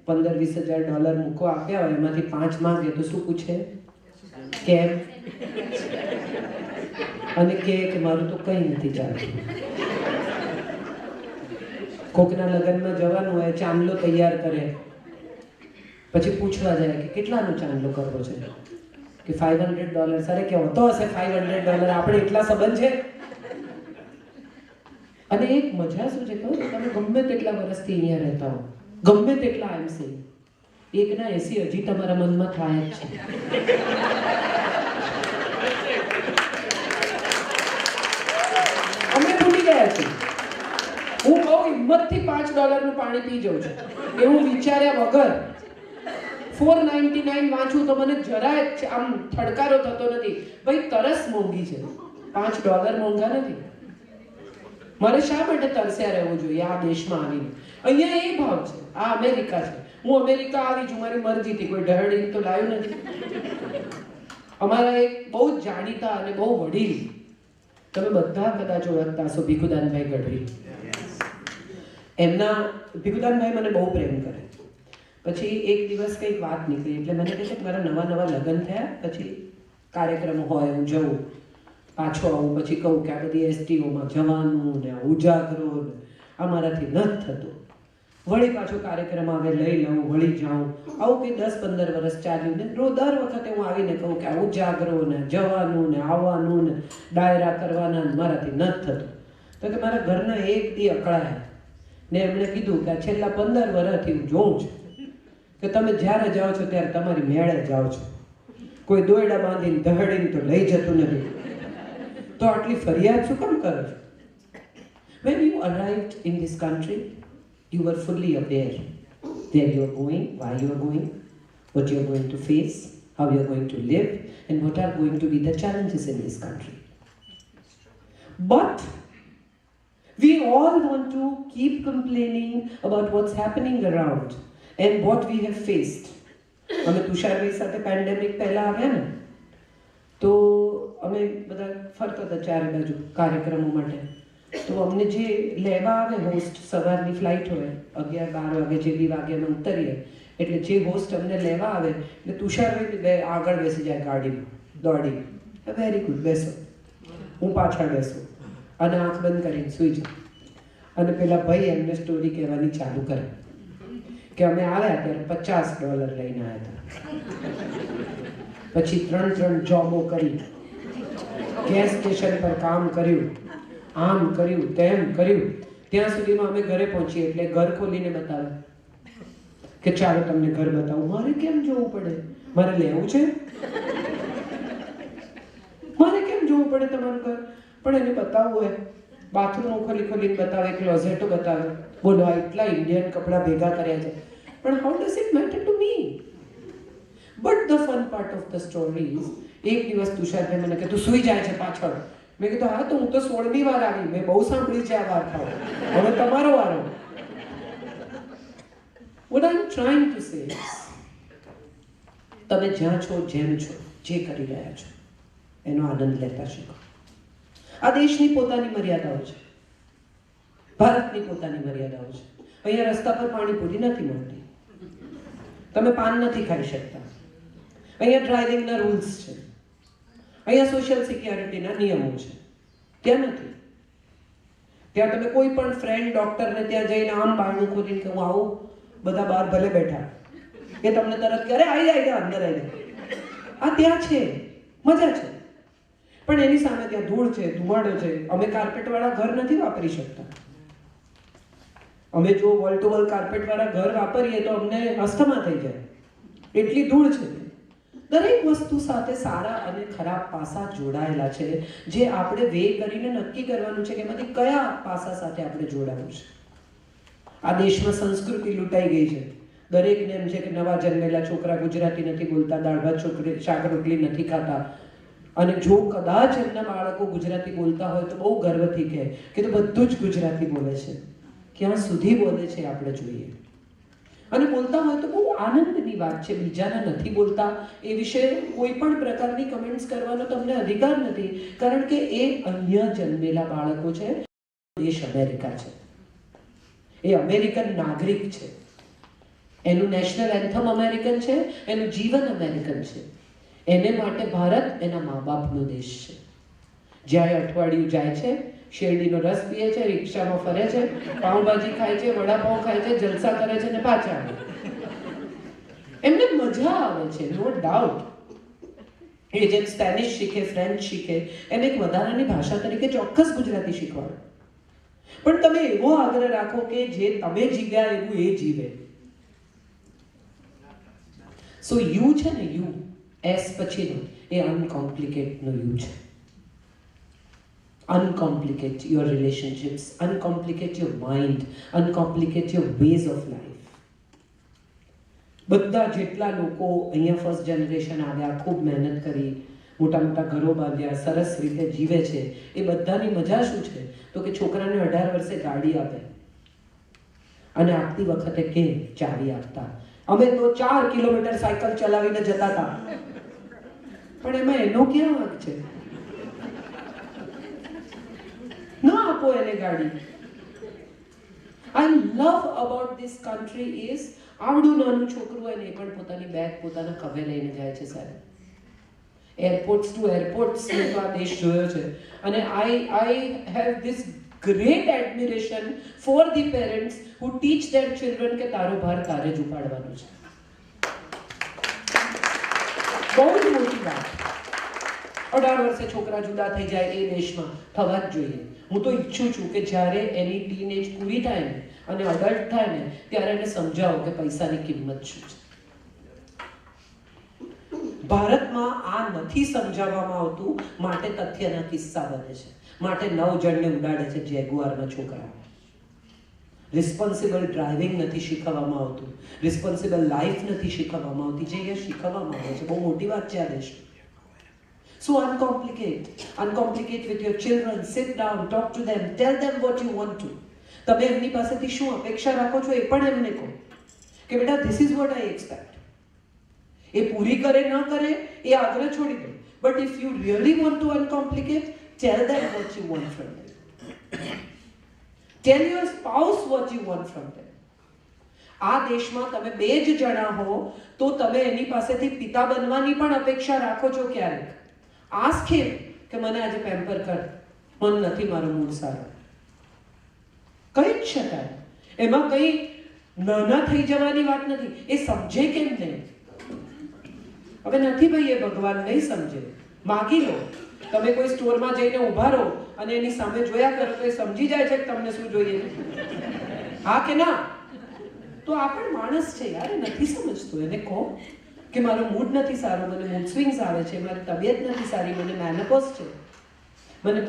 $15-20,000 મૂકો આપ્યા હોય, એમાંથી 5 માંગે તો શું પૂછે? કેમ? અને કે મારું તો કંઈ નથી ચાલતું. કોકના લગ્નમાં જવાનું હોય, ચાંદલો તૈયાર કરે, પછી પૂછવા જાય કે કેટલાનો ચાંદલો કરવો છે? કે $500. અરે કે હોતો હશે $500, આપણે એટલા સંબંધ છે. અને એક મજા શું છે કહું, તમે ગમે તેટલા વર્ષથી અહીંયા રહેતા હો, ગમે તેટલા એમસી, 1 ના 80 હજી તમારા મનમાં થાય જ છે. અમે ભૂલી ગયા છીએ. હું બહુ હિંમતથી $5 પાણી પી જાઉં છું, એવું વિચાર્યા વગર. 499 વાંચું તો મને જરાય આમ થડકારો થતો નથી. ભાઈ તરસ મોંઘી છે, $5 મોંઘા નથી. મારે શા માટે તરસ્યા રહેવું જોઈએ આ દેશમાં આવીને? અહીંયા એ ભાવ છે. આ અમેરિકા છે. હું અમેરિકા આવી છું મારી મરજીથી, કોઈ ડહડી તો લાવ્યું નથી. અમારા એક બહુ જ જાણીતા અને બહુ વડીલ, તમે બધા કદાચ ઓળખતા હશો, ભીખુદાનભાઈ ગઢવી. એમના ભીખુદાનભાઈ મને બહુ પ્રેમ કરે. પછી એક દિવસ કંઈક વાત નીકળી એટલે મને કહે છે કે મારા નવા લગ્ન થયા, પછી કાર્યક્રમ હોય હું જઉં. પાછો આવું પછી કહું કે આ બધી એસટીઓમાં જવાનું ને આ ઉજાગરો ને આ મારાથી નથી થતું. વળી પાછો કાર્યક્રમ આવે લઈ લઉં, વળી જાઉં, આવું કંઈ 10-15 વર્ષ ચાલ્યું ને દર વખતે હું આવીને કહું કે આ ઉજાગરો ને જવાનું ને આવવાનું ને ડાયરા કરવાના ને મારાથી નથી થતું. તો કે મારા ઘરના એક દી અકળાયા ને એમણે કીધું કે આ છેલ્લા 15 વર્ષથી હું જોઉં છું કે તમે જ્યારે જાઓ છો ત્યારે તમારી મેળે જાઓ છો, કોઈ દોયડા બાંધીને દહડીને તો લઈ જતું નથી, તો આટલી ફરિયાદ શું કામ કરો છો? When you arrived in this country, you were fully aware where you are going, why you are going, what you are going to face, how you are going to live, and what are going to be the challenges in this country. But we all want to keep complaining about what's happening around and what we have faced. અમે તુષારભાઈ સાથે pandemic પહેલા આવ્યા ને તો અમે બધા ફરતા હતા ચારે બાજુ કાર્યક્રમો માટે. તો અમને જે લેવા આવે હોસ્ટ, સવારની ફ્લાઇટ હોય 11-12 વાગે જે બી વાગે અમે ઉતરીએ એટલે જે હોસ્ટ અમને લેવા આવે એટલે તુષારભાઈ બે આગળ બેસી જાય ગાડીમાં દોડી, વેરી ગુડ બેસો, હું પાછળ બેસું અને આંખ બંધ કરીને સૂઈ જાઉં. અને પેલા ભાઈ એમને સ્ટોરી કહેવાની ચાલુ કરે કે અમે આવ્યા ત્યારે $50 લઈને આવ્યા હતા, પછી 3 જોબો કરી, ગેસ સ્ટેશન પર કામ કર્યું, આમ કર્યું તેમ કર્યું, ત્યાં સુધીમાં અમે ઘરે પહોંચીએ એટલે ઘર ખોલીને બતાવે કે ચાલો તમને ઘર બતાવું. મારે કેમ જોવું પડે? મારે લેવું છે? મારે કેમ જોવું પડે તમારું ઘર? પણ એને બતાવવું હોય, બાથરૂમો ખોલીને બતાવે, ક્લોઝેટો બતાવે, બોલો આ એટલા ઇન્ડિયન કપડાં ભેગા કર્યા છે. પણ how does it matter to me? But the fun part of the story is, એક દિવસ તુષારભાઈ મને કે તું સૂઈ જાય છે પાછળ. મેં કીધું હા તો હું તો 16મી વાર આવી, મેં બહુ સાંભળી છે આ વાર્તાઓ, હવે તમારો વારો. What I'm trying to say is, તમે જ્યાં છો, જેમ છો, જે કરી રહ્યા છો એનો આનંદ લેતા શીખો. આ દેશની પોતાની મર્યાદાઓ છે, ભારતની પોતાની મર્યાદાઓ છે. અહીંયા રસ્તા પર પાણીપુરી નથી મળતી, તમે પાન નથી ખાઈ શકતા, અહીંયા ડ્રાઇવિંગના રૂલ્સ છે, અહીંયા સોશિયલ સિક્યોરિટીના નિયમો છે, ત્યાં નથી. ત્યાં તમે કોઈ પણ ફ્રેન્ડ ડોક્ટરને ત્યાં જઈને આમ બારણું ખોલીને કે હું આવું, બધા બહાર ભલે બેઠા એ તમને તરત કરે આવી જાય અંદર આવી જાય. આ ત્યાં છે, મજા છે, પણ એની સામે ત્યાં ધૂળ છે, ધુમાડો છે. અમે કાર્પેટવાળા ઘર નથી વાપરી શકતા. અમે જો વોલ ટુ વોલ કાર્પેટવાળા ઘર વાપરીએ તો અમને અસ્થમા થઈ જાય, એટલી ધૂળ છે. દરેક વસ્તુ સાથે સારા અને ખરાબ પાસા જોડાયેલા છે, જે આપણે વે કરીને નક્કી કરવાનું છે કે એમાંથી કયા પાસા સાથે આપણે જોડાવું છે. આ દેશમાં સંસ્કૃતિ લૂંટાઈ ગઈ છે. દરેકને એમ છે કે નવા જન્મેલા છોકરા ગુજરાતી નથી બોલતા, દાળ ભાત શાક રોટલી નથી ખાતા, અને જો કદાચ એમના બાળકો ગુજરાતી બોલતા હોય તો બહુ ગર્વથી કહે કે તો બધું જ ગુજરાતી બોલે છે. ક્યાં સુધી બોલે છે આપણે જોઈએ, અને બોલતા હોય તો બહુ આનંદની વાત છે. બીજાના નથી બોલતા એ વિશે કોઈ પણ પ્રકારની કમેન્ટ્સ કરવાનો તમને અધિકાર નથી, કારણ કે એ અન્ય જન્મેલા બાળકો છે. દેશ અમેરિકા છે, એ અમેરિકન નાગરિક છે, એનું નેશનલ એન્થમ અમેરિકન છે, એનું જીવન અમેરિકન છે. એને માટે ભારત એના મા બાપનો દેશ છે. જ્યારે અઠવાડિયું જાય છે, શેરડીનો રસ પીએ છે, રિક્ષામાં ફરે છે, પાઉંભાજી ખાય છે, વડાપાઉં ખાય છે, જલસા કરે છે ને પાછા આવે. એમને મજા આવે છે, નો ડાઉટ. એ જેમ સ્પેનિશ શીખે, ફ્રેન્ચ શીખે, એમ એક વધારાની ભાષા તરીકે ચોક્કસ ગુજરાતી શીખવાડો. પણ તમે એવો આગ્રહ રાખો કે જે તમે જીવ્યા એવું એ જીવે. સો યુ છે ને, યુ એસ પછીનો એ અનકોમ્પ્લિકેટનો યુ છે. Uncomplicate your relationships, uncomplicate your mind, uncomplicate your ways of life. બધા જેટલા લોકો અહીંયા ફર્સ્ટ જનરેશન આવ્યા, ખૂબ મહેનત કરી, મોટા મોટા ઘરો બાંધ્યા, સરસ રીતે જીવે છે, એ બધાની મજા શું છે? તો કે છોકરાને 18 વર્ષે ગાડી આપે અને આપતી વખતે કેમ ચાવી આપતા. અમે તો 4 કિલોમીટર સાયકલ ચલાવીને જતા હતા, પણ એમાં એનો ક્યાં વાંક છે? ના આપો એને ગાડી. I love about this country is આવડું નાનું છોકરું હોય ને એ પણ પોતાની બેગ પોતાના ખભે લઈને જાય છે સાહેબ. એરપોર્ટ્સ ટુ એરપોર્ટ્સ મેં તો આ દેશ જોયો છે. અને I have this great admiration for the parents who teach their children કે તારો ભાર તારે જ ઉપાડવાનો છે. બહુ જ મોટી વાત. 18 વર્ષે છોકરા જુદા થઈ જાય એ દેશમાં થવા જ જોઈએ. હું તો ઈચ્છું છું કે જ્યારે એની ટીનેજ પૂરી થાય ને અને અડલ્ટ થાય ને ત્યારે એને સમજાવો કે પૈસાની કિંમત શું છે. ભારતમાં આ નથી સમજાવવામાં આવતું, માટે તથ્યના કિસ્સા બને છે, માટે 9 જણને ઉડાડે છે જેગુઆરમાં છોકરાઓ. રિસ્પોન્સિબલ ડ્રાઇવિંગ નથી શીખવવામાં આવતું, રિસ્પોન્સિબલ લાઈફ નથી શીખવવામાં આવતી, જે અહીંયા શીખવવામાં આવે છે. બહુ મોટી વાત છે આ દેશમાં. So uncomplicate with your children. Sit down, talk to them, tell them what you want to. તમે એમની પાસેથી શું અપેક્ષા રાખો છો એ પણ એમને કહો કે બેટા this is what I expect. એ પૂરી કરે ન કરે એ આગ્રહ છોડી દો. But if you really want to uncomplicate, tell them what you want from them. Tell your spouse what you want from them. આ દેશમાં તમે 2 જ જણા હો તો તમે એની પાસેથી પિતા બનવાની પણ અપેક્ષા રાખો છો ક્યારેક. આસ્ક હિમ કે મને આજે પેમ્પર કર, મન નથી, મારો મૂડ સારો. કહી જ શકાય. એમાં કંઈ નાના થઈ જવાની વાત નથી. એ સમજે કેમ નહીં? હવે નથી ભાઈ, એ ભગવાન નહીં સમજે. માગી લો. તમે કોઈ સ્ટોરમાં જઈને ઊભા રહો અને એની સામે જોયા કરો તો એ સમજી જાય છે કે તમને શું જોઈએ. હા કે ના? તો આ પણ માણસ છે યાર, નથી સમજતો. એને કહો કે મારો મૂડ નથી સારો, મને મૂડ સ્વિંગ્સ આવે છે, મારી તબિયત નથી સારી, મને મેનોપોઝ છે, મને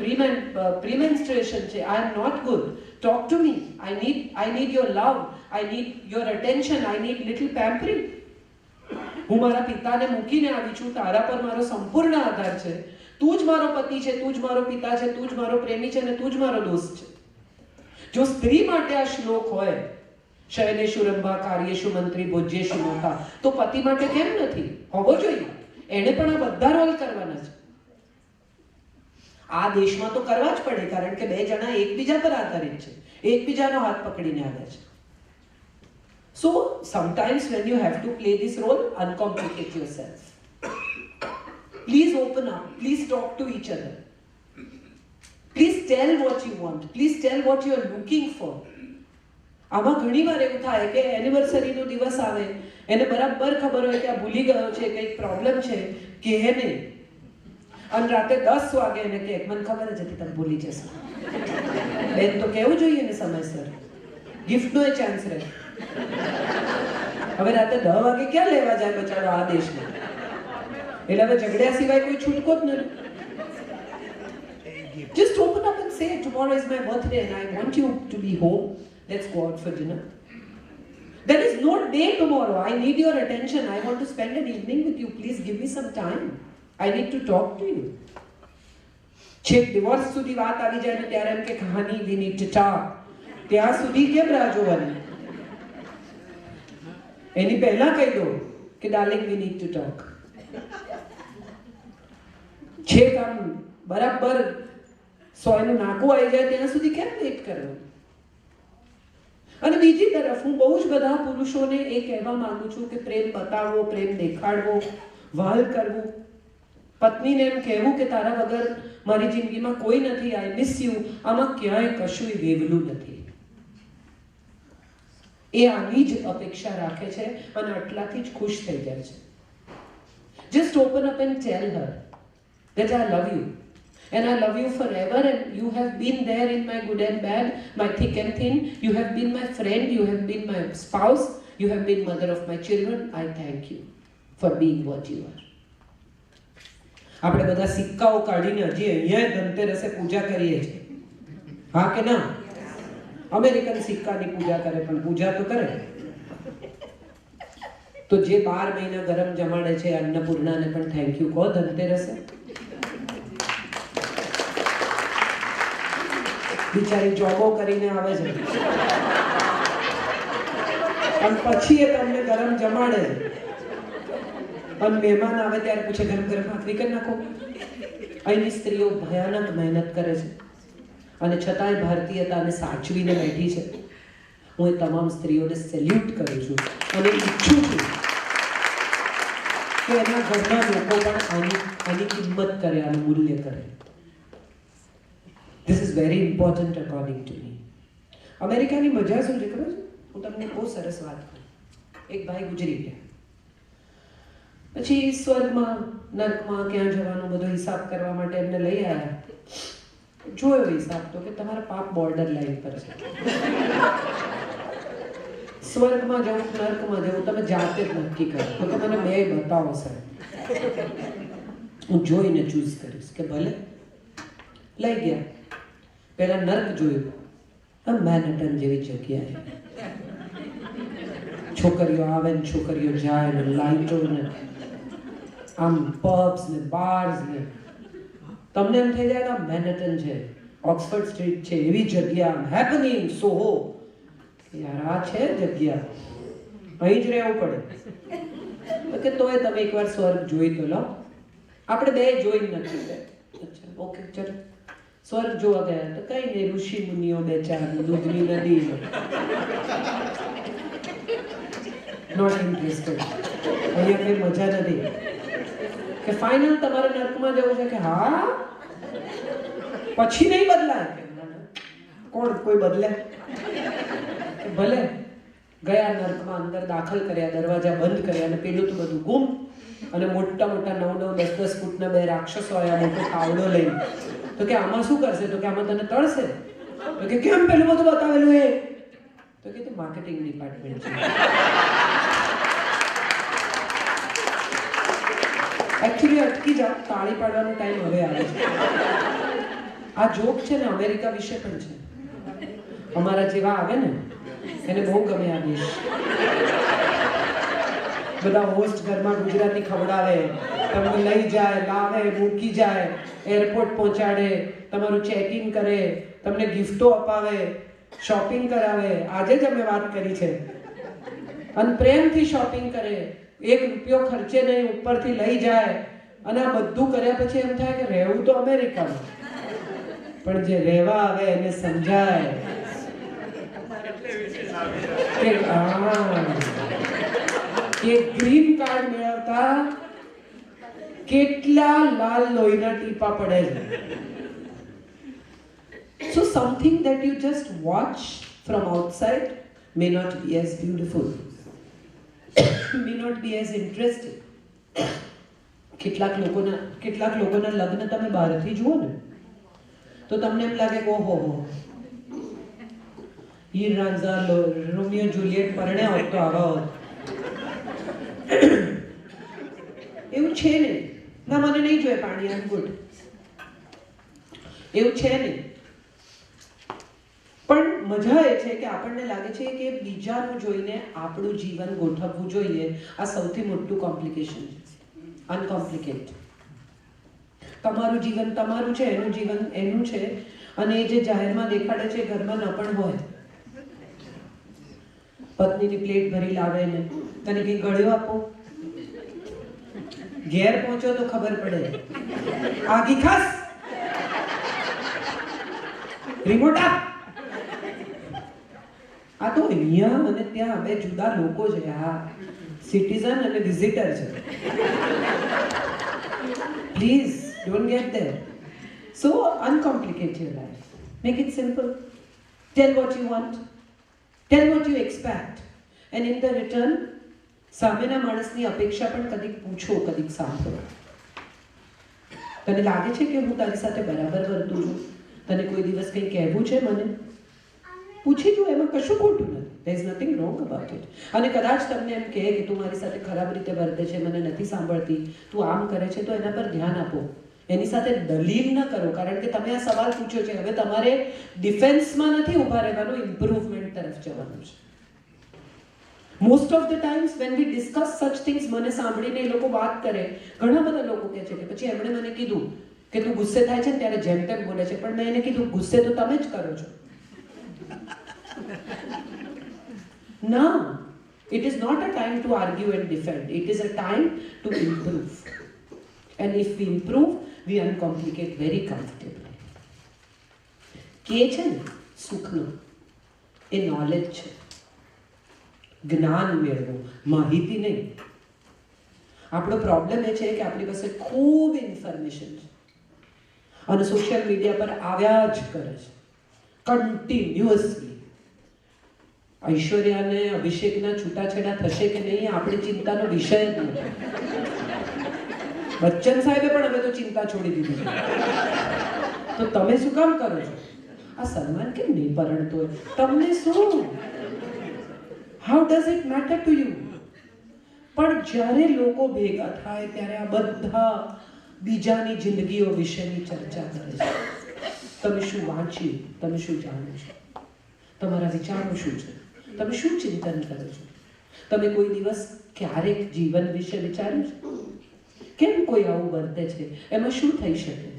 પ્રીમેન્સ્ટ્રુએશન છે, I am not good, talk to me, I need your love, I need your attention, I need little pampering. હું મારા પિતાને મૂકીને આવી છું, તારા પર મારો સંપૂર્ણ આધાર છે, તું જ મારો પતિ છે, તું જ મારો પિતા છે, તું જ મારો પ્રેમી છે અને તું જ મારો દોસ્ત છે. જો સ્ત્રી માટે આ શ્લોક હોય, શયનેષુ રંભા કાર્યેષુ મંત્રી ભોજ્યેષુ માતા, તો પતિ માટે કેમ નથી? હોવો જોઈએ. એને પણ આ બધા રોલ કરવાના છે. આ દેશમાં તો કરવા જ પડે, કારણ કે 2 જણા એકબીજા પર આધારિત છે, એકબીજાનો હાથ પકડીને આવ્યા છે. So sometimes when you have to play this role, uncomplicate yourself. Please open up. Please talk to each other. Please tell what you want. Please tell what you are looking for. આમાં ઘણી વાર એવું થાય કે એનિવર્સરીનો દિવસ આવે, એને બરાબર ખબર હોય કે આ ભૂલી ગયો છે, કંઈક પ્રોબ્લેમ છે, કે નહીં, અને રાતે 10 વાગે એને કે મને ખબર જ હતી તમે ભૂલી જશો. બેન તો કહેવું જોઈએ ને સમયસર. ગિફ્ટનો એ ચાન્સ રહે. હવે રાતે 10 વાગે ક્યાં લેવા જાય બચારો આ દેશમાં? એટલે હવે ઝઘડ્યા સિવાય કોઈ છૂટકો જ નથી. Just open up and say, tomorrow is my birthday and I want you to be home. Let's go out for dinner. There is no day tomorrow. I need your attention. I want to spend an evening with you. Please give me some time. I need to talk to you. છેક divorce સુધી વાત આવી જાય ને ત્યારે એમ કે કહાની we need to talk. ત્યાં સુધી કેમ રાહ જોવાની? એની પહેલા કહી દો કે darling we need to talk. છેક આમ બરાબર 100 નું નાકું આવી જાય ત્યાં સુધી કેમ વેઇટ કરવાનું? અને બીજી તરફ હું બહુ જ બધા પુરુષોને એ કહેવા માંગુ છું કે પ્રેમ બતાવવો, પ્રેમ દેખાડવો, વહાલ કરવું, પત્નીને એમ કહેવું કે તારા વગર મારી જિંદગીમાં કોઈ નથી, આઈ મિસ યુ, આમાં ક્યાંય કશું વેવલું નથી. એ આની જ અપેક્ષા રાખે છે અને આટલાથી જ ખુશ થઈ જાય છે. Just open up and tell her that I love you. And I love you forever, and you have been there in my good and bad, my thick and thin. You have been my friend, you have been my spouse, you have been mother of my children. I thank you for being what you are. આપણે બધા સિક્કાઓ કાઢીને હજી અહીંયા ધનતેરસે પૂજા કરીએ છીએ. હા કે ના? અમેરિકન સિક્કાની પૂજા કરે પણ પૂજા તો કરે. તો જે 12 મહિના ગરમ જમાડે છે અન્નપૂર્ણાને પણ થેન્ક યુ કહો ધનતેરસે. બિચારી જોબો કરીને આવે છે અને પછી એ તમને ગરમ જમાડે છે, અને મહેમાન આવે ત્યારે પૂછે ગરમ ગરમ ભાખરી કરી નાખો. અહીંની સ્ત્રીઓ ભયાનક મહેનત કરે છે અને છતાંય ભારતીયતાને સાચવીને બેઠી છે. હું એ તમામ સ્ત્રીઓને સેલ્યુટ કરું છું અને ઈચ્છું છું કે એના ઘરના લોકો પણ આની કિંમત કરે, આનું મૂલ્ય કરે. This is very important according to me. અમેરિકાની મજા શું છે ખબર છે? હું તમને બહુ સરસ વાત કરું. એક ભાઈ ગુજરી ગયા, પછી સ્વર્ગમાં નર્કમાં ક્યાં જવાનું બધો હિસાબ કરવા માટે એમને લઈ આવ્યા. જોયો હિસાબ તો કે તમારા પાપ બોર્ડર લાઈન પર છે. સ્વર્ગમાં જવું નર્કમાં જવું તમે જાતે જ નક્કી કરો. તો કે મને બે બતાવો સાહેબ, હું જોઈને ચૂઝ કરીશ. કે ભલે. લઈ ગયા. પહેલા નર્ક જોયું. મેનહટન જેવી જગ્યાએ છોકરીઓ આવે ને છોકરીઓ જાય ને લાઈટો ને આમ પબ્સ ને બાર્સ ને તમને એમ થઈ જાય કે મેનહટન છે, ઓક્સફર્ડ સ્ટ્રીટ છે, એવી જગ્યા હેપનિંગ સોહો. યાર આ છે જગ્યા, અહીં જ રહેવું પડે. કે તોય તમે એકવાર સ્વર્ગ જોઈ તો લો. આપણે બે જોઈ નથી. અચ્છા ઓકે ચલો. સ્વર્ગ જોવા ગયા તો કઈ નહીં, ઋષિ મુનિઓ બે ચાર, દૂધની નદી. Not interested. અહીંયા કઈ મજા નથી. કે ફાઇનલ તમારે નર્કમાં જવું છે? કે હા પછી નહીં બદલાય. કોણ કોઈ બદલે? કે ભલે. ગયા નર્કમાં અંદર દાખલ કર્યા, દરવાજા બંધ કર્યા અને પેલું તો બધું ગુમ. અને મોટા મોટા 9-10 ફૂટના બે રાક્ષસો આવ્યા મોટો પાવડો લઈને. તો કે આમાં શું કરશે? તો કે આમાં તને તળશે. તો કે કેમ પેલું બધું બતાવેલું એ? તો કે તે માર્કેટિંગ ડિપાર્ટમેન્ટ છે. એકચ્યુઅલી અટકી જાઓ, તાળી પાડવાનો ટાઈમ હવે આવે છે. આ જોક છે ને અમેરિકા વિશે પણ છે. અમારા જેવા આવે ને એને બહુ ગમે આ દેશ. બધા હોસ્ટ ઘરમાં ગુજરાતી ખવડાવે, તમને લઈ જાય, લાવે, મૂકી જાય, એરપોર્ટ પહોંચાડે, તમારું ચેકિંગ કરે, તમને ગિફ્ટો અપાવે, શોપિંગ કરાવે. આજે જ અમે વાત કરી છે. અને પ્રેમથી શોપિંગ કરે, 1 રૂપિયો ખર્ચે નહીં, ઉપરથી લઈ જાય. અને આ બધું કર્યા પછી એમ થાય કે રહેવું તો અમેરિકામાં, પણ જે રહેવા આવે એને સમજાય કે ગ્રીન કાર્ડ મેળવતા કેટલા લાલ લોહીના ટીપા પડે છે. So something that you just watch from outside may not be as beautiful, may not be as interesting. કેટલાક લોકોના લગ્ન તમે બહારથી જુઓ ને તો તમને એમ લાગે કે ઓહો હીર રાંઝા રોમિયો જુલિયટ પરણ્યા હોત તો આવા હોત. એવું છે નહીં. ના મને નહીં જોઈએ પાણી, આઈ એમ ગુડ. એવું છે નહીં. પણ મજા એ છે કે આપણને લાગે છે કે બીજાનું જોઈને આપણું જીવન ગોઠવવું જોઈએ. આ સૌથી મોટું કોમ્પ્લિકેશન છે. અનકોમ્પ્લિકેટ. તમારું જીવન તમારું છે, એનું જીવન એનું છે. અને એ જે જાહેરમાં દેખાડે છે ઘરમાં ન પણ હોય. પત્નીની પ્લેટ ભરી લાવે ને તને કઈ ગળ્યો આપો, ઘેર પહોંચો તો ખબર પડે આગી ખાસ રિમોટ આપ. આ તો અહીંયા અને ત્યાં બે જુદા લોકો છે. હા, સિટીઝન અને વિઝિટર છે. Please don't get there. So uncomplicate your life. Make it simple. Tell what you want. Tell what you expect. And in the return સામેના માણસની અપેક્ષા પણ કદીક પૂછો, કદીક સાંભળો. તને લાગે છે કે હું તારી સાથે બરાબર વર્તું છું? તને કોઈ દિવસ કંઈ કહેવું છે મને? પૂછી જો, એમાં કશું ખોટું નથી. there is nothing wrong about it. અને કદાચ તમને એમ કહે કે તું મારી સાથે ખરાબ રીતે વર્તે છે, મને નથી સાંભળતી, તું આમ કરે છે, તો એના પર ધ્યાન આપો. એની સાથે દલીલ ન કરો, કારણ કે તમે આ સવાલ પૂછ્યો છે. હવે તમારે ડિફેન્સમાં નથી ઊભા રહેવાનું, ઇમ્પ્રુવમેન્ટ તરફ જવાનું છે. Most of the times when we discuss such things, મને સાંભળીને એ લોકો વાત કરે, ઘણા બધા લોકો કહે છે કે પછી એમણે મને કીધું કે તું ગુસ્સે થાય છે ને ત્યારે જેમ તેમ બોલે છે. પણ મેં એને કીધું ગુસ્સે તો તમે જ કરો છો. No, it is not a time to argue and defend. It is a time to improve. And if we improve, we uncomplicate very comfortably. કે છે ને સુખનું એ નોલેજ છે, જ્ઞાન મેળવો, માહિતી નહીં. આપણો પ્રોબ્લેમ એ છે કે આપણી પાસે ખૂબ ઇન્ફોર્મેશન છે અને સોશિયલ મીડિયા પર આવ્યા જ કરે છે કન્ટિન્યુઅસલી. ઐશ્વર્યાને અભિષેકના છૂટાછેડા થશે કે નહીં આપણી ચિંતાનો વિષય જ નથી. બચ્ચન સાહેબે પણ હવે તો ચિંતા છોડી દીધી છે. તો તમે શું કામ કરો છો? આ સલમાન કેમ નહીં પરણતો હોય? તમને શું? How does it matter to you? પણ જ્યારે લોકો ભેગા થાય ત્યારે આ બધા બીજાની જિંદગીઓ વિશેની ચર્ચા કરે છે. તમે શું વાંચ્યું? તમે શું જાણો છો? તમારા વિચારો શું છે? તમે શું ચિંતન કરો છો? તમે કોઈ દિવસ ક્યારેક જીવન વિશે વિચાર્યું છે? કેમ કોઈ આવું વર્તે છે? એમાં શું થઈ શકે?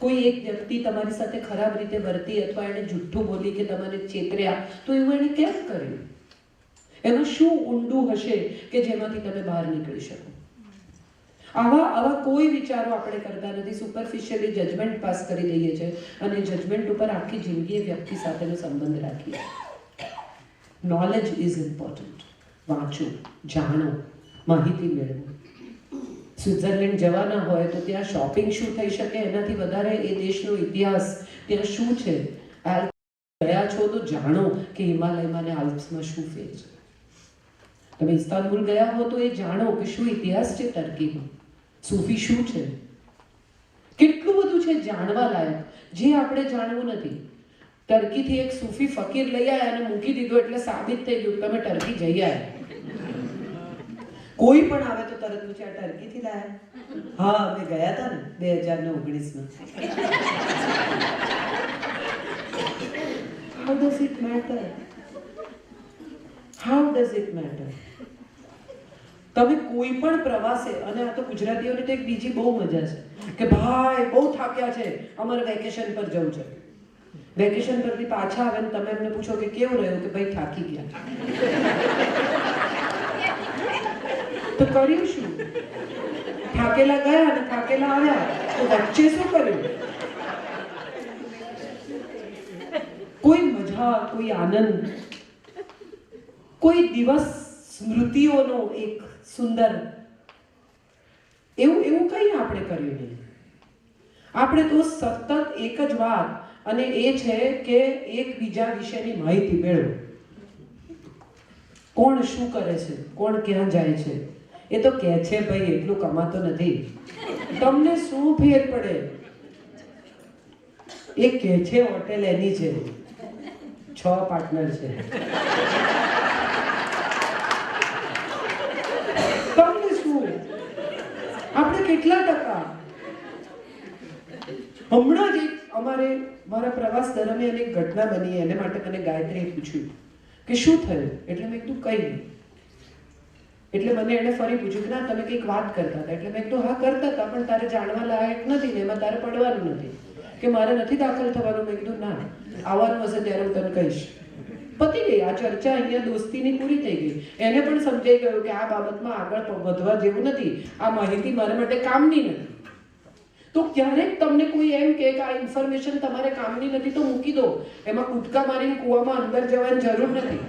કોઈ એક વ્યક્તિ તમારી સાથે ખરાબ રીતે વર્તી અથવા એને જુઠ્ઠું બોલી કે તમારે છેતર્યા તો એવું એને કેમ કર્યું? એમાં શું ઊંડું હશે કે જેમાંથી તમે બહાર નીકળી શકો? આવા કોઈ વિચારો આપણે કરતા નથી. સુપરફિશિયલી જજમેન્ટ પાસ કરી દઈએ છીએ અને જજમેન્ટ ઉપર આખી જિંદગી એ વ્યક્તિ સાથેનો સંબંધ રાખીએ. Knowledge is important. વાંચો, જાણો, માહિતી મેળવો. સ્વિટ્ઝરલેન્ડ જવાના હોય તો ત્યાં શોપિંગ શું થઈ શકે એનાથી વધારે એ દેશનો ઇતિહાસ, ત્યાં શું છે, ગયા છો તો જાણો કે હિમાલયમાં અને આલ્પ્સમાં શું ફેર છે. તમે ઇસ્તાંબુલ ગયા હો તો એ જાણો કે શું ઇતિહાસ છે ટર્કીમાં, સૂફી શું છે. કેટલું બધું છે જાણવા લાયક જે આપણે જાણવું નથી. ટર્કીથી એક સૂફી ફકીર લઈ આવ્યા અને મૂકી દીધો એટલે સાબિત થઈ ગયું તમે ટર્કી જઈ આવ્યા. કોઈ પણ આવે તો તરત પૂછે આ ટર્કીથી લાયા? હા, અમે ગયા હતા ને 2019માં. How does it matter? How does it matter? તમે કોઈ પણ પ્રવાસે, અને આ તો ગુજરાતીઓને તો એક બીજી બહુ મજા છે કે ભાઈ બહુ થાક્યા છે, અમારે વેકેશન પર જવું છે. વેકેશન પરથી પાછા આવે ને તમે એમને પૂછો કે કેવું રહ્યું? કે ભાઈ થાકી ગયા. તો કર્યું શું? થાકેલા ગયા અને થાકેલા આવ્યા, તો વચ્ચે શું કર્યું? કોઈ મજા, કોઈ આનંદ, કોઈ દિવસ સ્મૃતિઓનો એક સુંદર એવું કંઈ આપણે કર્યું નહીં. આપણે તો સતત એક જ વાત, અને એ છે કે એકબીજા વિશેની માહિતી મેળવો. કોણ શું કરે છે, કોણ ક્યાં જાય છે, એ તો કહે છે ભાઈ એટલું કમાતો નથી. તમને શું ફેર પડે? એ કહે છે હોટેલ એની છે, 6 પાર્ટનર છે. તમને શું? આપણે કેટલા ટકા? હમણાં જ મારા પ્રવાસ દરમિયાન એક ઘટના બની, એને માટે મને ગાયત્રીએ પૂછ્યું કે શું થયું? એટલે મેં કીધું કંઈ નહીં. એટલે મને એને ફરી પૂછ્યું કે ના તમે કંઈક વાત કરતા હતા. એટલે મેં કીધું હા કરતા હતા, પણ તારે જાણવા લાયક નથી ને એમાં તારે પડવાનું નથી. કે મારે નથી દાખલ થવાનું. મેં કીધું ના, આવવાનું હશે ત્યારે હું તને કહીશ. પતી ગઈ આ ચર્ચા. અહીંયા દોસ્તીની પૂરી થઈ ગઈ. એને પણ સમજાઈ ગયું કે આ બાબતમાં આગળ વધવા જેવું નથી, આ માહિતી મારા માટે કામની નથી. તો ક્યારેક તમને કોઈ એમ કહે કે આ ઇન્ફોર્મેશન તમારે કામની નથી તો મૂકી દો. એમાં કૂદકા મારીને કૂવામાં અંદર જવાની જરૂર નથી.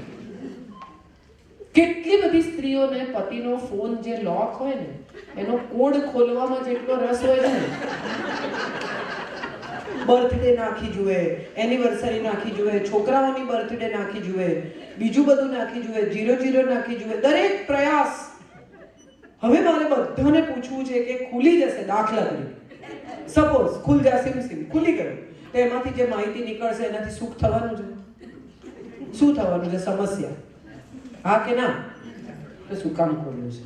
કેટલી બધી સ્ત્રીઓને પતિનો ફોન જે લોક હોય ને એનો કોડ ખોલવામાં જેટલો રસ હોય છે ને, બર્થડે નાખી જુએ, એનિવર્સરી નાખી જુએ, છોકરાઓની બર્થડે નાખી જુએ, બીજું બધું નાખી જુએ, 00 નાખી જુએ, દરેક પ્રયાસ. હવે મારે બધાને પૂછવું છે કે ખુલી જશે, દાખલા તરીકે સપોઝ ખુલ જા સિમ ખુલી ગયું તો એમાંથી જે માહિતી નીકળશે એનાથી સુખ થવાનું છે? શું થવાનું છે? સમસ્યા. હા કે ના? તો શું કામ ખોલ્યું છે?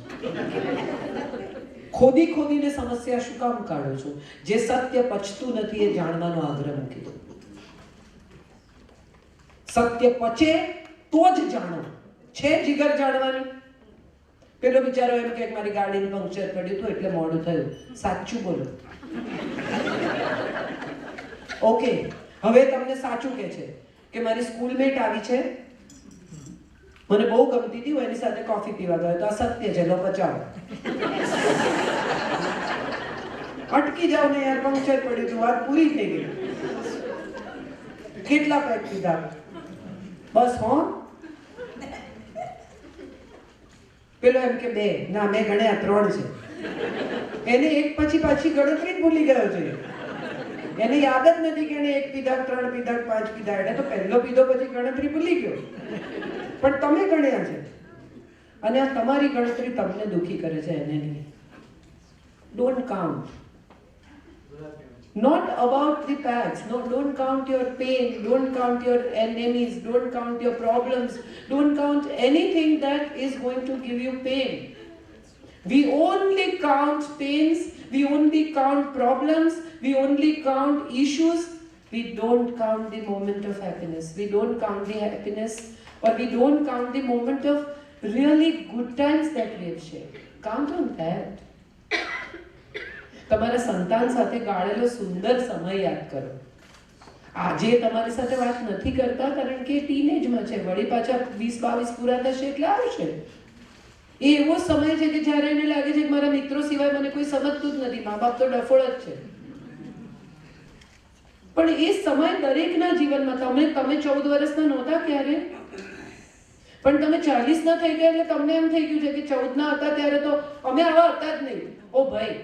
ખોદીને સમસ્યા શું કામ કાઢો છો? જે સત્ય પચતું નથી એ જાણવાનો આગ્રહ મૂકી દો. સત્ય પચે તો જ જાણો. છે જીગર જાણવાની? પેલો બિચારો એમ કે મારી ગાડીનું પંક્ચર પડ્યું હતું એટલે મોડું થયું. સાચું બોલો. ઓકે, હવે તમને સાચું કે છે કે મારી સ્કૂલમેટ આવી છે, મને બહુ ગમતી હતી, હું એની સાથે કોફી પીવા ગયો તો આ સત્ય છે, લો પચાવો. અટકી જાવ ને યાર, પંક્ચર પડ્યું હતું, વાત પૂરી થઈ ગઈ. કેટલા પેક પીધા? બસ. હો, પેલો એમ કે 2, ના મેં ગણ્યા 3 છે. એને એક પછી પાછી ગણતરી જ ભૂલી ગયો છે. એને યાદ જ નથી કે એને 1 પીધા, 3 પીધા, 5 પીધા. એને તો પહેલો પીધો પછી ગણતરી ભૂલી ગયો. પણ તમે ગણ્યા છે અને આ તમારી ગણતરી તમને દુખી કરે છે, એને નહીં. Don't count. Not about the facts. No, don't count your pain. Don't count your enemies. Don't count your problems. Don't count anything that is going to give you pain. We only count pains. We only count problems. We only count issues. We don't count the moment of happiness. We don't count the happiness, or we don't count the moment of really good times that we have shared. Count on that. તમારા સંતાન સાથે ગાળેલો સુંદર સમય યાદ કરો. આજે તમારી સાથે વાત નથી કરતા કારણ કે ટીનેજમાં છે, વળી પાછા 20-22 પૂરા થશે એટલે આવશે. એ એવો સમય છે કે જ્યારે એને લાગે છે કે મારા મિત્રો સિવાય મને કોઈ સમજતું જ નથી, મા બાપ તો ડફોળ જ છે. પણ એ સમય દરેકના જીવનમાં, તમે 14 વર્ષના નહોતા ક્યારે, પણ તમે 40 ના થઈ ગયા એટલે તમને એમ થઈ ગયું છે કે 14 ના હતા ત્યારે તો અમે આવા હતા જ નહીં. ઓ ભાઈ,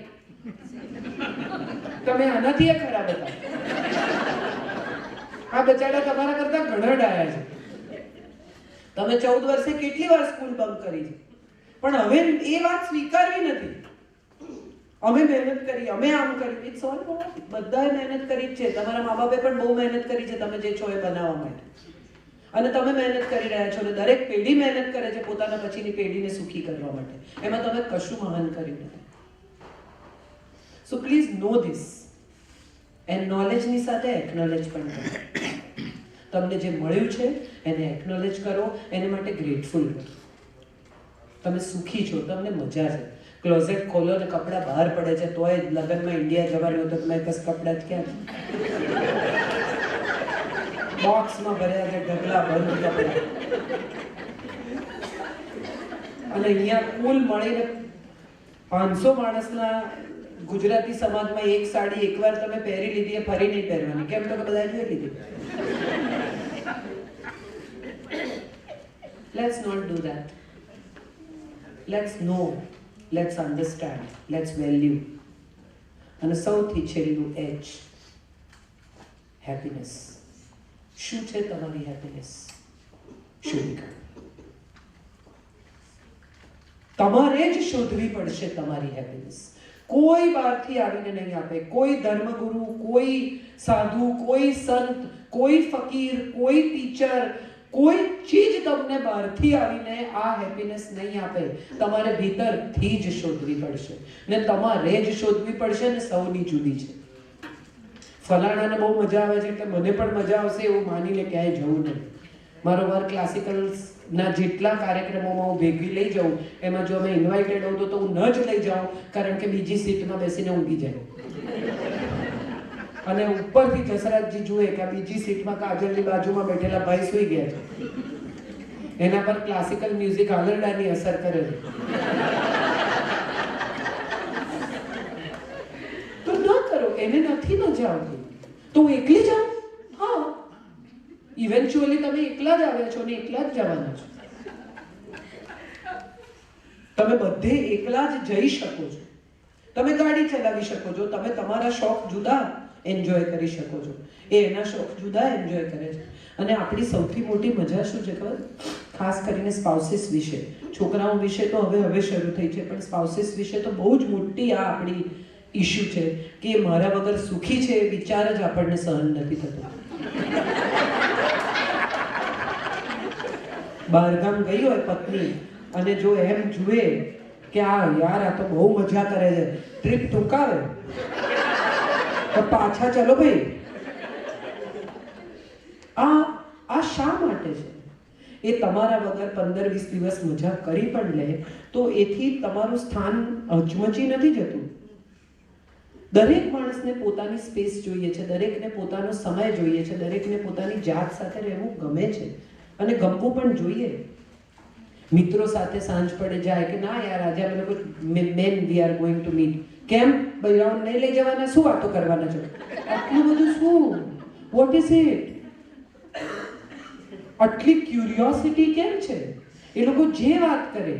તમે આનાથી ખરાબ હતા. આ બચારા તમારા કરતા ઘણા ડાયા છે. તમે 14 વર્ષે કેટલી વાર સ્કૂલ બંક કરી છે, પણ હવે એ વાત સ્વીકારવી નથી. અમે મહેનત કરી, અમે આમ કર્યું. ઇટ્સ ઓલ બધાએ મહેનત કરી જ છે. તમારા મા બાપે પણ બહુ મહેનત કરી છે તમે જે છો એ બનાવવા માટે, અને તમે મહેનત કરી રહ્યા છો. અને દરેક પેઢી મહેનત કરે છે પોતાના પછીની પેઢીને સુખી કરવા માટે. એમાં તમે કશું મહાન કર્યું નથી. So please know this, and knowledge ની સાથે acknowledge પણ કરો. તમને જે મળ્યું છે એને acknowledge કરો, એને માટે grateful રહો. તમે સુખી છો, તમને મજા છે. ક્લોઝેટ ખોલો ને કપડાં બહાર પડે છે, તોય લગ્નમાં ઇન્ડિયા જવાનું હોય તો તમારી પાસે કપડાં જ ક્યાં? બોક્સમાં ભર્યા છે ઢગલા બંધ કપડાં. અને અહીંયા કુલ મળીને 500 માણસના ગુજરાતી સમાજમાં એક સાડી એકવાર તમે પહેરી લીધી એ ફરી નહીં પહેરવાની. કેમ? તો બધા જોઈ લીધી. Let's not do that. Let's know, let's understand, let's value. અને સૌથી છેલ્લું H, happiness. શું છે તમારી happiness? શોધી કાઢો. તમારે જ શોધવી પડશે તમારી happiness. કોઈ બહારથી આવીને નહીં આપે. કોઈ ધર્મગુરુ, કોઈ સાધુ, કોઈ સંત, કોઈ ફકીર, કોઈ ટીચર, કોઈ ચીજ તમને બહારથી આવીને આ હેપીનેસ નહીં આપે. તમારે ભીતરથી જ શોધવી પડશે, ને તમારે જ શોધવી પડશે, ને સૌની જુદી છે. ફલાણાને બહુ મજા આવે છે એટલે મને પણ મજા આવશે એવું માનીને ક્યાંય જવું નહીં. મારો વાર ક્લાસિકલના જેટલા કાર્યક્રમોમાં હું ભેગી લઈ જાઉં, એમાં જો અમે ઇન્વાઇટેડ હોઉં તો હું ન જ લઈ જાઉં, કારણ કે બીજી સીટમાં બેસીને ઊંઘી જાય. અને ઉપરથી જસરાજજી જુએ કે આ બીજી સીટમાં કાજલની બાજુમાં બેઠેલા ભાઈ સૂઈ ગયા છે. એના પર ક્લાસિકલ મ્યુઝિક આલરડાની અસર કરે છે. તો ન કરો, એને નથી મજા આવતી તો હું એકલી જાઉં. હા, ઇવેન્ચ્યુઅલી તમે એકલા જ આવ્યા છો ને એકલા જ જવાના છો. તમે બધે એકલા જ જઈ શકો છો. તમે ગાડી ચલાવી શકો છો. તમે તમારા શોખ જુદા એન્જોય કરી શકો છો, એ એના શોખ જુદા એન્જોય કરે છે. અને આપણી સૌથી મોટી મજા શું છે ખબર? ખાસ કરીને સ્પાઉસીસ વિશે. છોકરાઓ વિશે તો હવે શરૂ થઈ છે, પણ સ્પાઉસીસ વિશે તો બહુ જ મોટી આ આપણી ઇશ્યુ છે કે મારા વગર સુખી છે એ વિચાર જ આપણને સહન નથી થતો. બહારગામ ગઈ હોય પત્ની અને જો એમ જુએ કે આ યાર આ તો બહુ મજા કરે છે, ટ્રીપ ટૂંકાવે તો પાછા ચલો ભાઈ. આ શા માટે છે? એ તમારા વગર 15-20 દિવસ મજા કરી પણ લે તો એથી તમારું સ્થાન હચમચી નથી જતું. દરેક માણસને પોતાની સ્પેસ જોઈએ છે, દરેકને પોતાનો સમય જોઈએ છે, દરેકને પોતાની જાત સાથે રહેવું ગમે છે અને ગમવું પણ જોઈએ. મિત્રો સાથે સાંજ પડે જાય કે ના યાર આજે અમે લોકો men we are going to meet. કેમ? બૈરાઓને નહીં લઈ જવાના? શું વાતો કરવાના છો? આટલું બધું શું? What is it? આટલી ક્યુરિયોસિટી કેમ છે? એ લોકો જે વાત કરે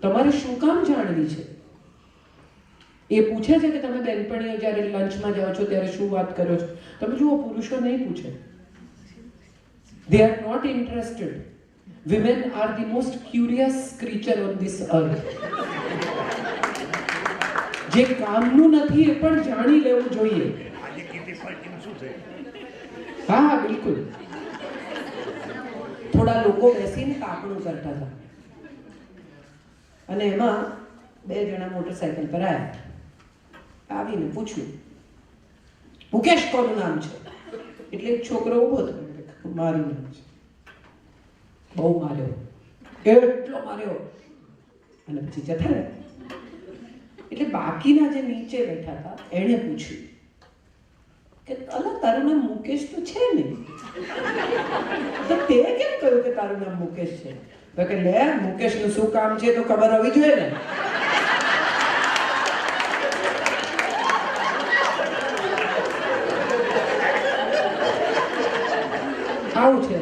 તમારે શું કામ જાણવી છે? એ પૂછે છે કે તમે બેનપણીઓ જ્યારે લંચમાં જાઓ છો ત્યારે શું વાત કરો છો? તમે જુઓ, પુરુષો નહીં પૂછે. They are not interested. Women are the most curious creature on this earth. જે કામનું નથી એ પણ જાણી લેવું જોઈએ. આજે કીટી પાર્ટીમાં શું થયું? હા હા, બિલકુલ. થોડા લોકો બેસીને તાપણું કરતા હતા અને એમાં 2 જણા મોટરસાયકલ પર આવીને પૂછ્યું, મુકેશ કોનું નામ છે? એટલે એક છોકરો ઊભો થયો, મારું નામ છે. બહુ માર્યો, એટલો માર્યો અને પછી જતા રહ્યા. એટલે બાકીના જે નીચે બેઠા હતા એણે પૂછ્યું કે અલા, તારું નામ મુકેશ તો છે ને, તો તે કેમ કહ્યું કે તારું નામ મુકેશ છે? તો કે લે, મુકેશનું શું કામ છે તો ખબર હોવી જોઈએ ને. આવું છે,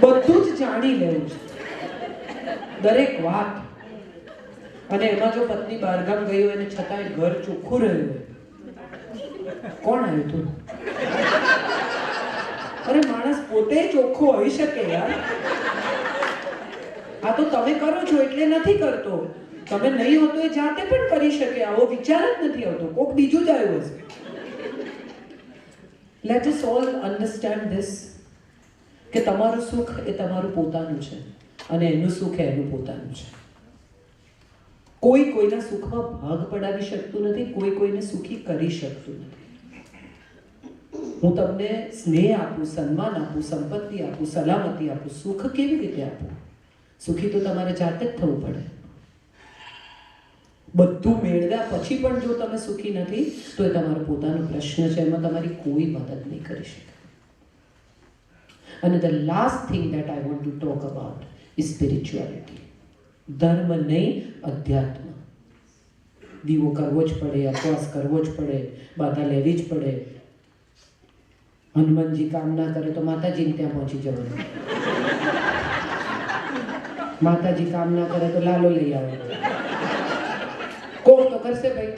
બધું જ જાણી લેવું છે, દરેક વાત. અને એમાં જો પત્ની બહારગામ ગઈ હોય અને છતાંય ઘર ચોખ્ખું રહ્યું હોય, કોણ આવ્યું તું? અરે માણસ પોતે ચોખ્ખો હોઈ શકે યાર. આ તો તમે કરો છો એટલે નથી કરતો. તમે નહીં હોતો એ જાતે પણ કરી શકે. આવો વિચાર જ નથી આવતો, કોક બીજું જ આવ્યું હશે. Let us all understand this, કે તમારું સુખ એ તમારું પોતાનું છે અને એનું સુખ એનું પોતાનું છે. કોઈ કોઈના સુખમાં ભાગ પડાવી શકતું નથી, કોઈ કોઈને સુખી કરી શકતું નથી. હું તમને સ્નેહ આપું, સન્માન આપું, સંપત્તિ આપું, સલામતી આપું, સુખ કેવી રીતે આપું? સુખી તો તમારે જાતે જ થવું પડે. બધું મેળવ્યા પછી પણ જો તમે સુખી નથી તો એ તમારો પોતાનો પ્રશ્ન છે, એમાં તમારી કોઈ મદદ નહીં કરી શકે. અને the last thing that I want to talk about is spirituality. ધર્મ નહીં, અધ્યાત્મ. દીવો કરવો જ પડે, ઉપવાસ કરવો જ પડે, બાધા લેવી જ પડે. હનુમાનજી કામ ના કરે તો માતાજીને ત્યાં પહોંચી જવાનું. માતાજી કામ ના કરે તો લાલો લઈ આવે. કોક તો કરશે ભાઈ.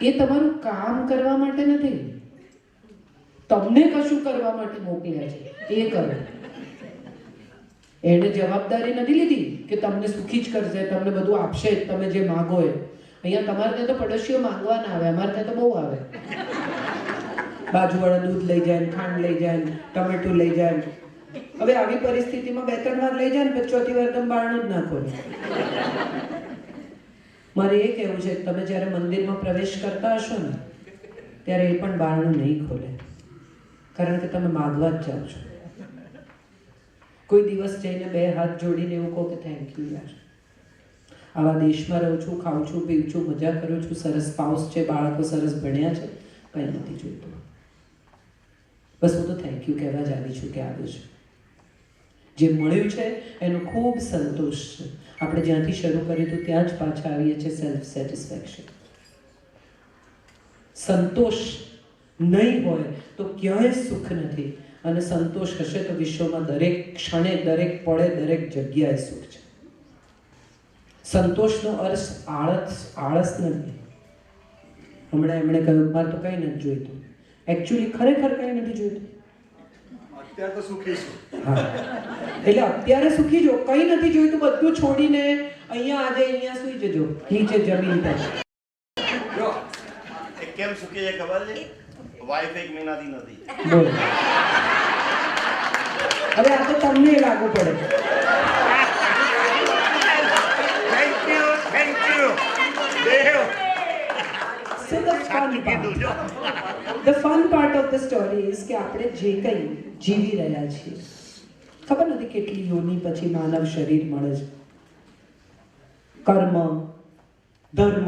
એ તમારું કામ કરવા માટે નથી, તમને કશું કરવા માટે મોકલ્યા છે, એ કરો. એને જવાબદારી નથી લીધી કે તમને સુખી જ કરશે, તમને બધું આપશે, તમે જે માગો એ. અહીંયા તમારે ત્યાં તો પડોશીઓ માંગવા ના આવે, અમારે ત્યાં તો બહુ આવે. બાજુવાળા દૂધ લઈ જાય, ખાંડ લઈ જાય, ટમેટું લઈ જાય. હવે આવી પરિસ્થિતિમાં 2-3 વાર લઈ જાય ને પછી ચોથી વાર તમે બારણું જ ના ખોલો. મારે એ કહેવું છે કે તમે જ્યારે મંદિરમાં પ્રવેશ કરતા હશો ને ત્યારે એ પણ બારણું નહીં ખોલે, કારણ કે તમે માગવા જ જાઓ છો. કોઈ દિવસ જઈને 2 હાથ જોડીને એવું કહો કે થેન્ક યુ યાર, આવા દેશમાં રહું છું, ખાઉં છું, પીઉં છું, મજા કરું છું, સરસ સ્પાઉસ છે, બાળકો સરસ ભણ્યા છે, કંઈ નથી જોઈતું. બસ હું તો થેન્ક યુ કહેવા જ આવી છું કે આવ્યું છે. જે મળ્યું છે એનો ખૂબ સંતોષ છે. આપણે જ્યાંથી શરૂ કર્યું હતું ત્યાં જ પાછા આવીએ છીએ, સેલ્ફ સેટિસ્ફેક્શન. સંતોષ નહીં હોય તો ક્યાંય સુખ નથી, અને સંતોષ હશે તો વિશ્વમાં દરેક ક્ષણે, દરેક પળે, દરેક જગ્યાએ સુખ છે. સંતોષનો અર્થ આળસ નથી. હમણાં એમણે કહ્યું મારે તો કંઈ નથી જોઈતું. એકચ્યુઅલી ખરેખર કંઈ નથી જોઈતું. અત્યારે તો સુખી છું. હા, એટલે અત્યારે સુખી જો, કંઈ નથી જોઈતું, બધું છોડીને અહીંયા આજે અહીંયા સુઈ જજો નીચે જમીન પર. જો એ કેમ સુખી છે ખબર છે? વાઈફ 1 મહિનાથી નથી. બોલ. હવે આ તો તમને લાગુ પડે. Thank you Dev. So the fun part of the story is કે આપણે જે કંઈ જીવી રહ્યા છીએ, ખબર નથી કેટલી યોની પછી માનવ શરીર મળે છે. કર્મ, ધર્મ,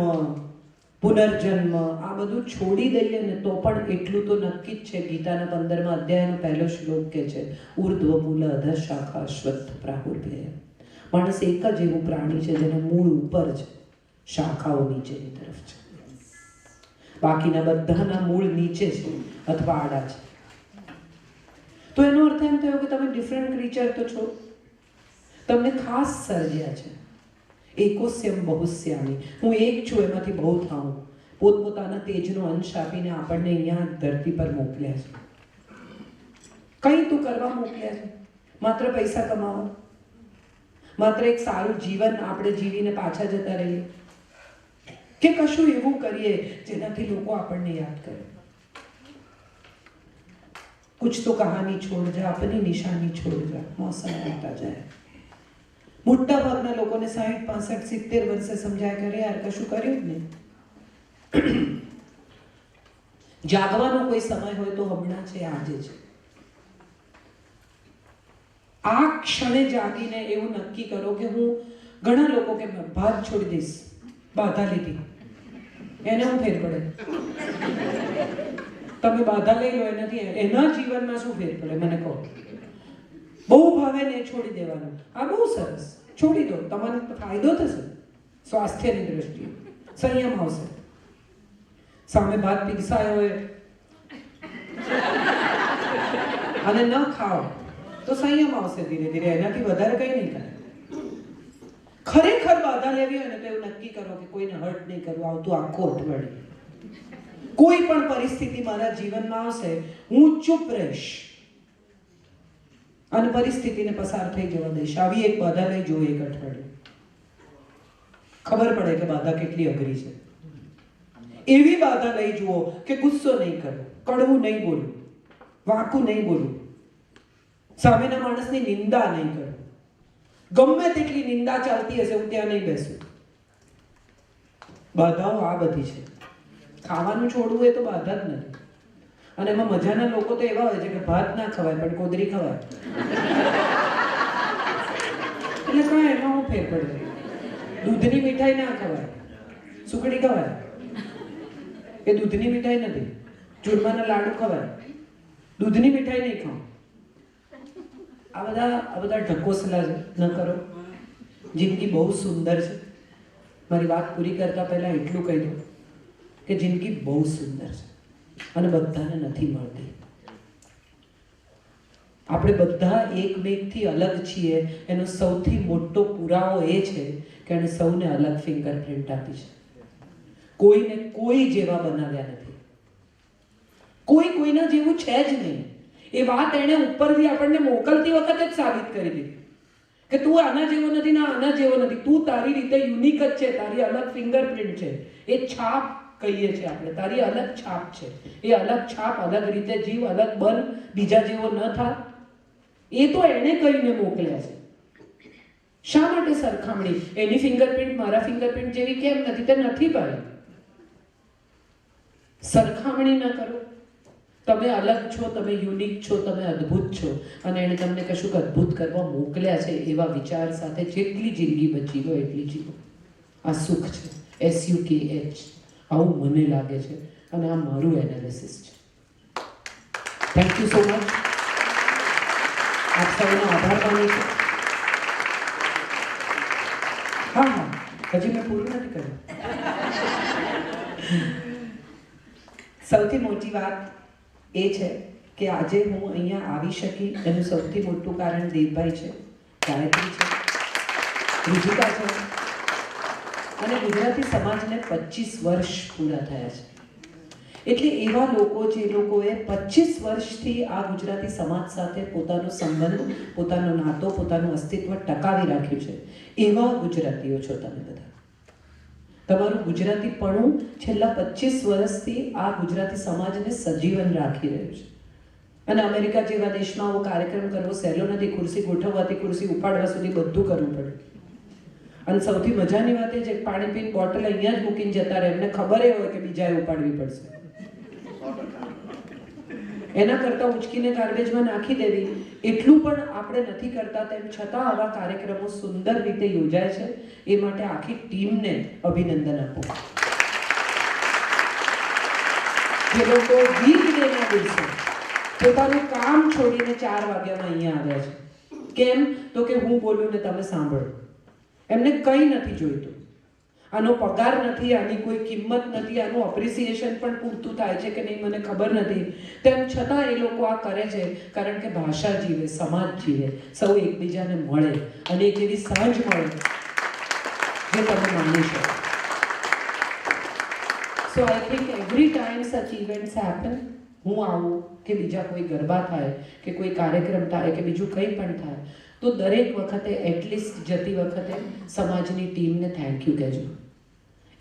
પુનર્જન્મ આ બધું છોડી દઈએ ને તો પણ એટલું તો નક્કી જ છે. ગીતાના 15મા અધ્યાયનો પહેલો શ્લોક કહે છે, ઉર્ધ્વ મૂલ અધઃ શાખા અશ્વત્થ પ્રાહુર્ભય. માણસ એક જ એવું પ્રાણી છે જેનું મૂળ ઉપર છે, શાખાઓ નીચેની તરફ છે. બાકીના બધાના મૂળ નીચે છે અથવા આડા છે. તો એનો અર્થ એમ થયો કે તમે ડિફરન્ટ ક્રીચર તો છો, તમને ખાસ સર્જ્યા છે. એકોસ્યમ બહુસ્યામી, હું એક છું એમાંથી બહુ થાઉં. પોતપોતાના તેજનો અંશ આપીને આપણને અહીંયા ધરતી પર મોકલ્યા છે. કંઈ તું કરવા મોકલ્યા છે? માત્ર પૈસા કમાવા? માત્ર એક સારું જીવન આપણે જીવીને પાછા જતા રહીએ? કે કશું એવું કરીએ જેનાથી લોકો આપણને યાદ કરે? कुछ तो कहानी छोड़ जा, अपनी निशानी छोड़ जा, मौसम आता जाए. મોટા ભાગના લોકોને 60, 65, 70 વર્ષે સમજાય કરે યાર કશું કર્યું જ નહીં. જાગવાનો કોઈ સમય હોય તો હમણાં છે, આજે છે. આ ક્ષણે જાગીને એવું નક્કી કરો કે હું, ઘણા લોકો કે ભાત છોડી દઈશ, બાધા લીધી, એને હું ફેર પડે? તમે બાધા લઈ લો એનાથી એના જીવનમાં શું ફેર પડે મને કહો? બહુ ભાવે ને છોડી દેવાનું, આ બહુ સરસ, છોડી દો, તમારે ફાયદો થશે સ્વાસ્થ્યની દ્રષ્ટિએ, સંયમ આવશે. સામે ભાત પીરસાયો હોય અને ન ખાઓ તો સંયમ આવશે ધીરે ધીરે, એનાથી વધારે કંઈ નહીં થાય. ખરેખર બાધા લેવી હોય ને તો એવું નક્કી કરો કે કોઈને હર્ટ નહીં કરવું. આવતું આખું અઠવાડિયું કોઈ પણ પરિસ્થિતિ મારા જીવનમાં આવશે, હું ચૂપ રહીશ અને પરિસ્થિતિને પસાર થઈ જવા દઈશ. આવી એક બાધા લઈ જુઓ એક અઠવાડિયું, ખબર પડે કે બાધા કેટલી અઘરી છે. એવી બાધા લઈ જુઓ કે ગુસ્સો નહીં કરવો, કડવું નહીં બોલવું, વાંકું નહીં બોલવું, સામેના માણસની નિંદા નહીં કરવું. ગમે તેટલી નિંદા ચાલતી હશે હું ત્યાં નહીં બેસું. બાધાઓ આ બધી છે. ખાવાનું છોડવું એ તો બાધા જ નથી. અને એમાં મજાના લોકો તો એવા હોય છે કે ભાત ના ખવાય પણ કોદરી ખવાય, એટલે કાંઈ એમાં હું ફેર પડે? દૂધની મીઠાઈ ના ખવાય, સુખડી ખવાય, એ દૂધની મીઠાઈ નથી. ચૂરમાના લાડુ ખવાય, દૂધની મીઠાઈ નહીં ખાવ. આ બધા ઢકોસલા છે, ન કરો. જિંદગી બહુ સુંદર છે. મારી વાત પૂરી કરતા પહેલા એટલું કહી દઉં કે જિંદગી બહુ સુંદર છે અને બધાને નથી મળતી. આપણે બધા એકમેકથી અલગ છીએ એનો સૌથી મોટો પુરાવો એ છે કે એને સૌને અલગ ફિંગરપ્રિન્ટ આપી છે. કોઈને કોઈ જેવા બનાવ્યા નથી, કોઈ કોઈના જેવું છે જ નહીં. એ વાત એણે ઉપરથી આપણને મોકલતી વખતે જ સાબિત કરી દીધી કે તું આના જેવો નથી ને આના જેવો નથી, તું તારી રીતે યુનિક જ છે, તારી અલગ ફિંગરપ્રિન્ટ છે. એ છાપ કહીએ છીએ આપણે, તારી અલગ છાપ છે. એ અલગ છાપ, અલગ રીતે જીવ, અલગ બન, બીજા જેવો ન થા. એ તો એણે કહીને મોકલ્યા છે. શા માટે સરખામણી? એની ફિંગરપ્રિન્ટ મારા ફિંગરપ્રિન્ટ જેવી કેમ નથી? તે નથી ભાઈ. સરખામણી ન કરો. તમે અલગ છો, તમે યુનિક છો, તમે અદ્ભુત છો અને એણે તમને કશુંક અદ્ભુત કરવા મોકલ્યા છે. એવા વિચાર સાથે જેટલી જિંદગી બચી હોય એટલી જીવો. આ સુખ છે, SUKH. આવું મને લાગે છે અને આ મારું એનાલિસિસ છે. Thank you so much. આપ સૌનો આભાર માનું છું. હા, હજી મેં પૂરું નથી કર્યું. સૌથી મોટી વાત એ છે કે આજે હું અહીંયા આવી શકી એનું સૌથી મોટું કારણ દેવભાઈ છે, ગાયત્રી છે, રુજિકા છે અને ગુજરાતી સમાજને 25 વર્ષ પૂરા થયા છે. એટલે એવા લોકો જે લોકોએ 25 વર્ષથી આ ગુજરાતી સમાજ સાથે પોતાનો સંબંધ, પોતાનો નાતો, પોતાનું અસ્તિત્વ ટકાવી રાખ્યું છે, એવા ગુજરાતીઓ છો તમે બધા. તમારું ગુજરાતીપણું છેલ્લા 25 વર્ષથી આ ગુજરાતી સમાજને સજીવન રાખી રહ્યું છે. અને અમેરિકા જેવા દેશમાં આવો કાર્યક્રમ કરવો સહેલો નથી. ખુરશી ગોઠવવાથી ખુરશી ઉપાડવા સુધી બધું કરવું પડે. અને સૌથી મજાની વાત એ છે કે પાણી પીને બોટલ અહીંયા જ મૂકીને જતા રહે, એમને ખબર એ હોય કે બીજાએ ઉપાડવી પડશે. એના કરતાં ઉચકીને ગાર્બેજમાં નાખી દેવી એટલું પણ આપણે નથી કરતા. તેમ છતાં આવા કાર્યક્રમો સુંદર રીતે યોજાય છે. એ માટે આખી ટીમને અભિનંદન આપું. જે લોકો વીકડેના દિવસે પોતાનું કામ છોડીને 4 વાગ્યામાં અહીંયા આવ્યા છે. કેમ? તો કે હું બોલું ને તમે સાંભળો. એમને કંઈ નથી જોઈતું. આનો પગાર નથી, આની કોઈ કિંમત નથી, આનું અપ્રિસિએશન પણ પૂરતું થાય છે કે નહીં મને ખબર નથી, તેમ છતાં એ લોકો આ કરે છે કારણ કે ભાષા જીવે, સમાજ જીવે, સૌ એકબીજાને મળે અને એક એવી સાંજ મળે જે તમે માની શકો. So I think every time such events happen, હું આવું કે બીજા કોઈ ગરબા થાય કે કોઈ કાર્યક્રમ થાય કે બીજું કંઈ પણ થાય, તો દરેક વખતે એટલીસ્ટ જતી વખતે સમાજની ટીમને થેન્ક યુ કહેજો.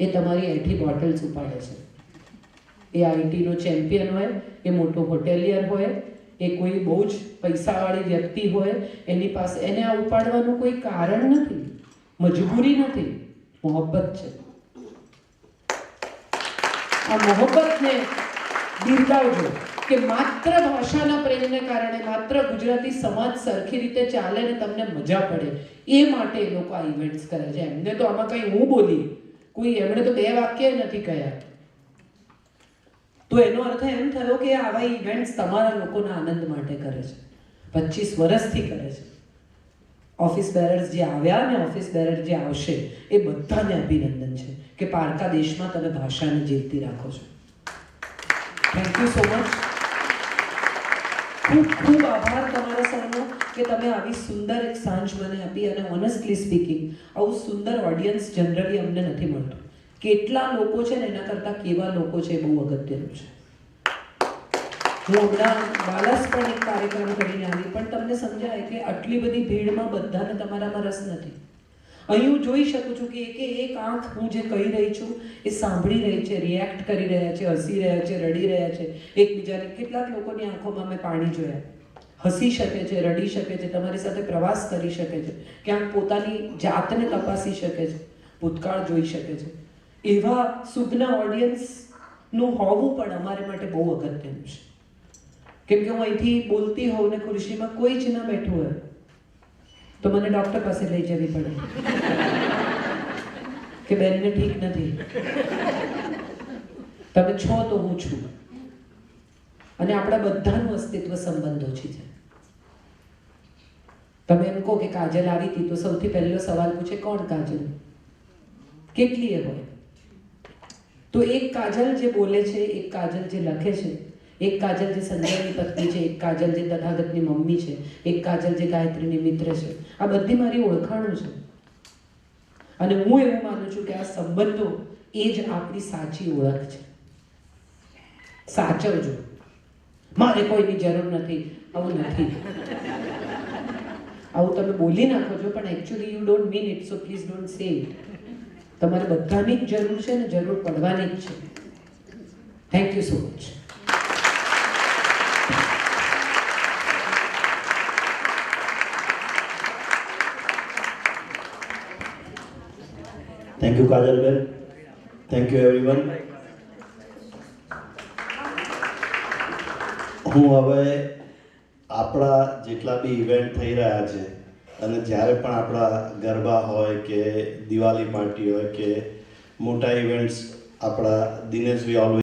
એ તમારી એઠી બોટલ્સ ઉપાડે છે. એ આઈટીનો ચેમ્પિયન હોય, એ મોટો હોટેલિયર હોય, એ કોઈ બહુ જ પૈસાવાળી વ્યક્તિ હોય, એની પાસે એને આ ઉપાડવાનું કોઈ કારણ નથી, મજબૂરી નથી, મોહબ્બત છે. આ મોહબ્બતને બિરદાવજો કે માત્ર ભાષાના પ્રેમને કારણે, માત્ર ગુજરાતી સમાજ સરખી રીતે ચાલે ને તમને મજા પડે એ માટે એ લોકો આ ઇવેન્ટ્સ કરે છે. એમને તો આમાં કંઈ હું બોલી, કોઈ એમણે તો 2 વાક્ય નથી કહ્યા. તો એનો અર્થ એમ થયો કે આવા ઇવેન્ટ્સ તમારા લોકોના આનંદ માટે કરે છે, 25 વર્ષથી કરે છે. ઓફિસ બેરર્સ જે આવ્યા ને ઓફિસ બેરર જે આવશે એ બધાને અભિનંદન છે કે પારકા દેશમાં તમે ભાષાને જીવતી રાખો છો. Thank you so much. ખૂબ ખૂબ આભાર તમારા સૌનો કે તમે આવી સુંદર એક સાંજ મને આપી. અને ઓનેસ્ટલી સ્પીકિંગ આવું સુંદર ઓડિયન્સ જનરલી અમને નથી મળતું. કેટલા લોકો છે ને એના કરતાં કેવા લોકો છે એ બહુ અગત્યનું છે. હું હમણાં બાલાસ પણ એક કાર્યક્રમ કરીને આવી, પણ તમને સમજાય કે આટલી બધી ભીડમાં બધાને તમારામાં રસ નથી. અહીં હું જોઈ શકું છું કે એક આંખ હું જે કહી રહી છું એ સાંભળી રહી છે, રિએક્ટ કરી રહ્યા છે, હસી રહ્યા છે, રડી રહ્યા છે એકબીજાને. કેટલાક લોકોની આંખોમાં મેં પાણી જોયા. હસી શકે છે, રડી શકે છે, તમારી સાથે પ્રવાસ કરી શકે છે, ક્યાંક પોતાની જાતને તપાસી શકે છે, ભૂતકાળ જોઈ શકે છે. એવા સુજ્ઞ ઓડિયન્સનું હોવું પણ અમારે માટે બહુ અગત્યનું છે. કેમ કે હું અહીંથી બોલતી હોઉં ને ખુરશીમાં કોઈ જ ના બેઠું હોય તો મને ડૉક્ટર પાસે લઈ જવી પડે કે બેનને ઠીક નથી. તમે છો તો હું છું. અને આપણા બધાનું અસ્તિત્વ સંબંધોથી છે. તમે એમ કહો કે કાજલ આવી હતી તો સૌથી પહેલો સવાલ પૂછે કોણ કાજલ, કેટલી એ હોય. તો એક કાજલ જે બોલે છે, એક કાજલ જે લખે છે, એક કાજલ જે સંજયની પત્ની છે, એક કાજલ જે તથાગતની મમ્મી છે, એક કાજલ જે ગાયત્રીની મિત્ર છે, આ બધી મારી ઓળખાણો છે. અને હું એવું માનું છું કે આ સંબંધો એ જ આપણી સાચી ઓળખ છે. સાચવજો. મારે કોઈની જરૂર નથી, આવું નથી. આવું તમે બોલી નાખો છો પણ actually you don't mean it, so please don't સે ઇટ. તમારે બધાની જ જરૂર છે ને જરૂર પડવાની જ છે. Thank you so much. Thank you Kajalben. Thank you everyone. હું હવે આપણા જેટલા બી ઇવેન્ટ થઈ રહ્યા છે અને જ્યારે પણ આપણા ગરબા હોય કે દિવાળી પાર્ટી હોય કે મોટા ઇવેન્ટ્સ આપણા દિનેશભાઈ ઓલવેઝ